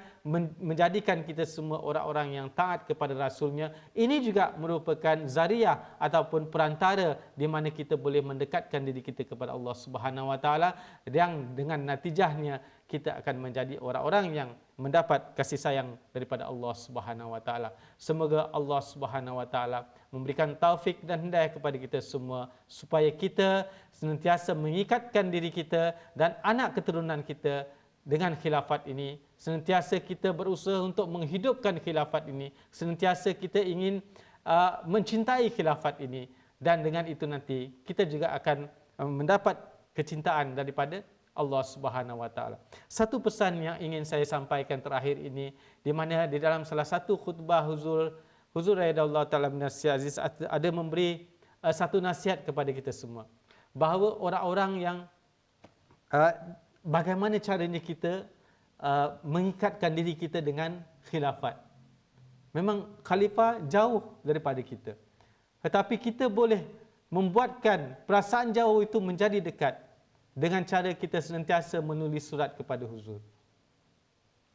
menjadikan kita semua orang-orang yang taat kepada Rasulnya. Ini juga merupakan zariah ataupun perantara di mana kita boleh mendekatkan diri kita kepada Allah Subhanahu Wa Taala, yang dengan natijahnya kita akan menjadi orang-orang yang mendapat kasih sayang daripada Allah Subhanahu Wa Taala. Semoga Allah Subhanahu Wa Taala memberikan taufik dan hidayah kepada kita semua supaya kita senantiasa mengikatkan diri kita dan anak keturunan kita dengan khilafat ini. Senantiasa kita berusaha untuk menghidupkan khilafat ini. Senantiasa kita ingin mencintai khilafat ini, dan dengan itu nanti kita juga akan mendapat kecintaan daripada Allah Subhanahu Wa Taala. Satu pesan yang ingin saya sampaikan terakhir ini, di mana di dalam salah satu khutbah Huzur radhiyallahu taala bin Aziz ada memberi satu nasihat kepada kita semua, bahawa orang-orang yang bagaimana caranya kita mengikatkan diri kita dengan khilafat. Memang khalifah jauh daripada kita, tetapi kita boleh membuatkan perasaan jauh itu menjadi dekat dengan cara kita senantiasa menulis surat kepada huzur.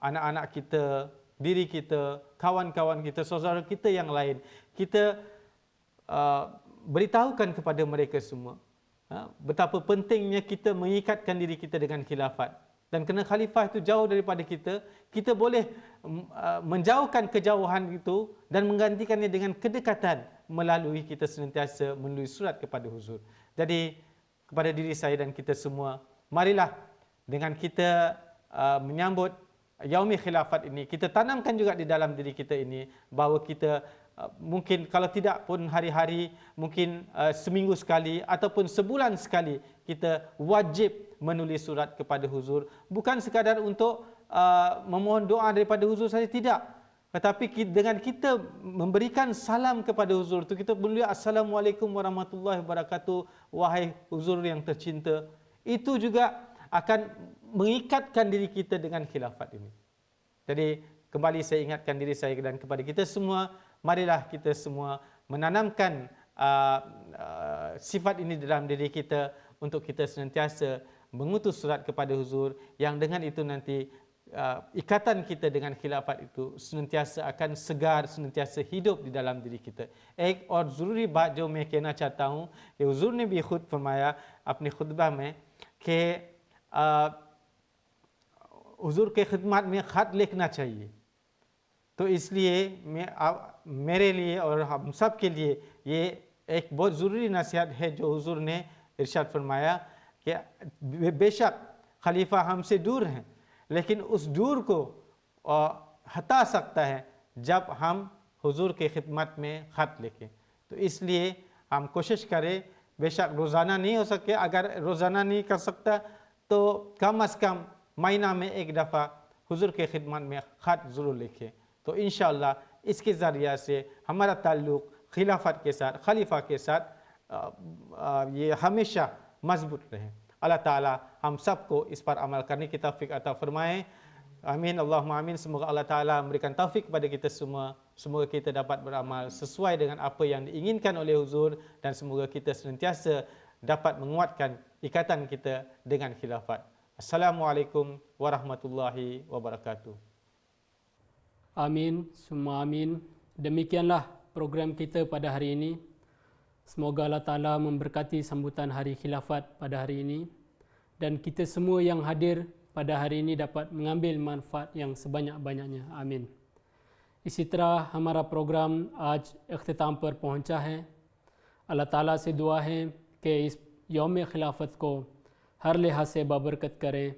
Anak-anak kita, diri kita, kawan-kawan kita, saudara kita yang lain, kita beritahukan kepada mereka semua betapa pentingnya kita mengikatkan diri kita dengan khilafat. Dan kerana khalifah itu jauh daripada kita, kita boleh menjauhkan kejauhan itu dan menggantikannya dengan kedekatan melalui kita senantiasa menulis surat kepada huzur. Jadi kepada diri saya dan kita semua, marilah dengan kita menyambut Yaumi Khilafat ini, kita tanamkan juga di dalam diri kita ini bahawa kita mungkin kalau tidak pun hari-hari, mungkin seminggu sekali ataupun sebulan sekali, kita wajib menulis surat kepada huzur. Bukan sekadar untuk memohon doa daripada huzur saja, tidak. Tetapi dengan kita memberikan salam kepada huzur itu, kita menulis Assalamualaikum warahmatullahi wabarakatuh, wahai huzur yang tercinta. Itu juga akan mengikatkan diri kita dengan khilafat ini. Jadi kembali saya ingatkan diri saya dan kepada kita semua, marilah kita semua menanamkan sifat ini dalam diri kita untuk kita senantiasa mengutus surat kepada huzur, yang dengan itu nanti ikatan kita dengan khilafat itu senantiasa akan segar, senantiasa hidup di dalam diri kita. एक और ज़रूरी बात जो मैं कहना चाहता हूँ कि हुजूर ने भी खुद फरमाया अपनी खुतबा में कि हुजूर के खिदमत में ख़त लिखना चाहिए. तो इसलिए मेरे लिए और हम सब के लिए ये एक बहुत ज़रूरी नसीहत है जो हुजूर ने इरशाद फरमाया कि बेशक खलीफा हमसे दूर हैं, लेकिन उस दूर को हटा सकता है जब हम हुजूर के खिदमत में ख़त लिखें. तो इसलिए हम कोशिश करें, बेशक रोज़ाना नहीं हो सके, अगर रोज़ाना नहीं कर सकता तो कम अज़ कम महीना में एक दफ़ा हुजूर के खिदमत में ख़त ज़रूर लिखें. तो इंशाअल्लाह इसके ज़रिया से हमारा ताल्लुक़ खिलाफत के साथ, खलीफा के साथ ये हमेशा मजबूत रहे. अल्लाह ताला हम सबको इस पर अमल करने की तौफीक अता फरमाए. Amin, Allahumma amin. Semoga Allah Ta'ala memberikan taufik kepada kita semua. Semoga kita dapat beramal sesuai dengan apa yang diinginkan oleh huzur, dan semoga kita senantiasa dapat menguatkan ikatan kita dengan khilafat. Assalamualaikum warahmatullahi wabarakatuh. Amin, semua amin. Demikianlah program kita pada hari ini. Semoga Allah Ta'ala memberkati sambutan hari khilafat pada hari ini, dan kita semua yang hadir pada hari ini dapat mengambil manfaat yang sebanyak-banyaknya. आमीन. इसी तरह हमारा प्रोग्राम आज अख्तिताम पर पहुंचा है. अल्लाह ताला से दुआ है कि इस यौम खिलाफत को हर लिहाज से बाबरकत करें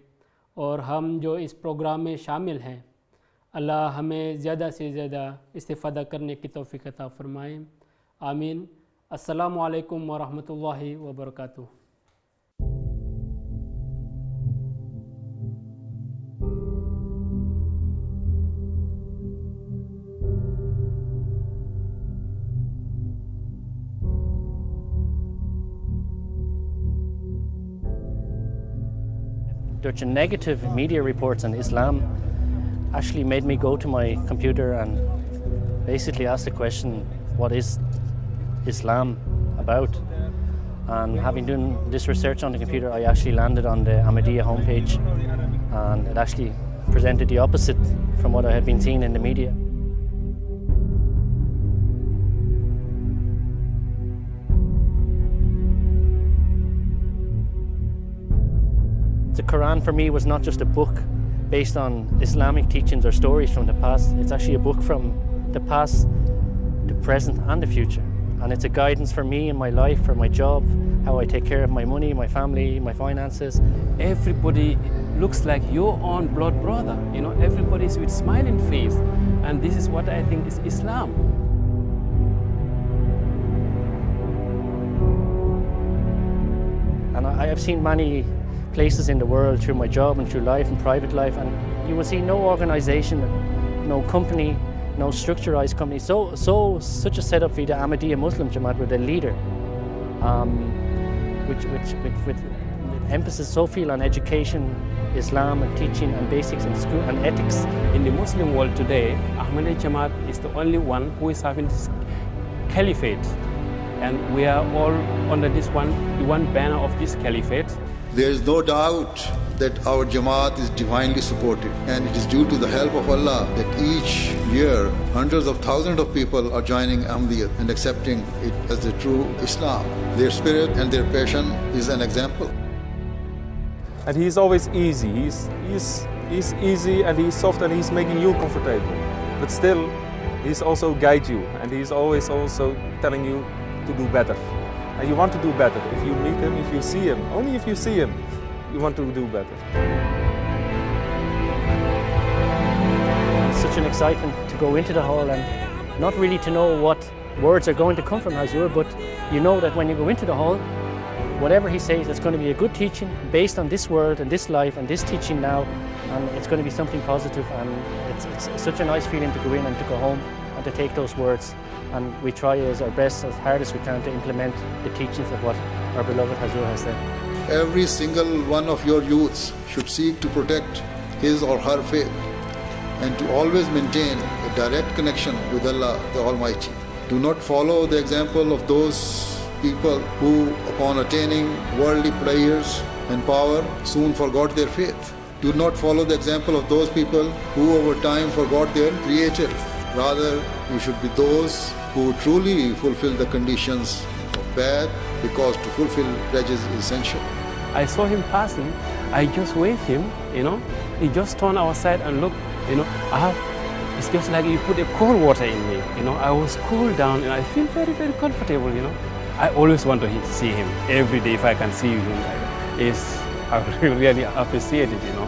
और हम जो इस प्रोग्राम में शामिल हैं अल्लाह हमें ज़्यादा से ज़्यादा इस्तिफ़ादा करने की तौफ़ीक़ अता फ़रमाएँ। आमीन। अस्सलामु अलैकुम व रहमतुल्लाहि व बरकातुहू। Such negative media reports on Islam actually made me go to my computer and basically ask the question, what is Islam about? And having done this research on the computer, I actually landed on the Ahmadiyya homepage, and it actually presented the opposite from what I had been seeing in the media. The Quran for me was not just a book based on Islamic teachings or stories from the past. It's actually a book from the past, the present and the future. And it's a guidance for me in my life, for my job, how I take care of my money, my family, my finances. Everybody looks like your own blood brother. You know, everybody's with smiling face. And this is what I think is Islam. And I have seen many places in the world through my job and through life and private life, and you will see no organization, no company, no structurized company. Such a setup for the Ahmadiyya Muslim Jamaat with a leader, with emphasis so feel on education, Islam and teaching and basics in school and ethics. In the Muslim world today, Ahmadiyya Jamaat is the only one who is having this caliphate. And we are all under the one banner of this caliphate. There is no doubt that our Jamaat is divinely supported, and it is due to the help of Allah that each year hundreds of thousands of people are joining Ahmadiyya and accepting it as the true Islam. Their spirit and their passion is an example. And he is always easy. He's easy and he's soft and he's making you comfortable. But still, he's also guide you, and he's always also telling you to do better. And you want to do better. If you meet him, if you see him, only if you see him, you want to do better. It's such an excitement to go into the hall and not really to know what words are going to come from Hazur, but you know that when you go into the hall, whatever he says, it's going to be a good teaching based on this world and this life and this teaching now, and it's going to be something positive, and it's such a nice feeling to go in and to go home and to take those words. And we try as our best, as hard as we can, to implement the teachings of what our beloved Hazur has said. Every single one of your youths should seek to protect his or her faith and to always maintain a direct connection with Allah the Almighty. Do not follow the example of those people who, upon attaining worldly pleasures and power, soon forgot their faith. Do not follow the example of those people who over time forgot their Creator. Rather, you should be those who truly fulfill the conditions of bad, because to fulfill pledges is essential. I saw him passing, I just waved him, you know. He just turned outside and looked, you know. It's just like you put a cold water in me, you know. I was cooled down and I feel very, very comfortable, you know. I always want to see him every day if I can see him. I really appreciate it, you know.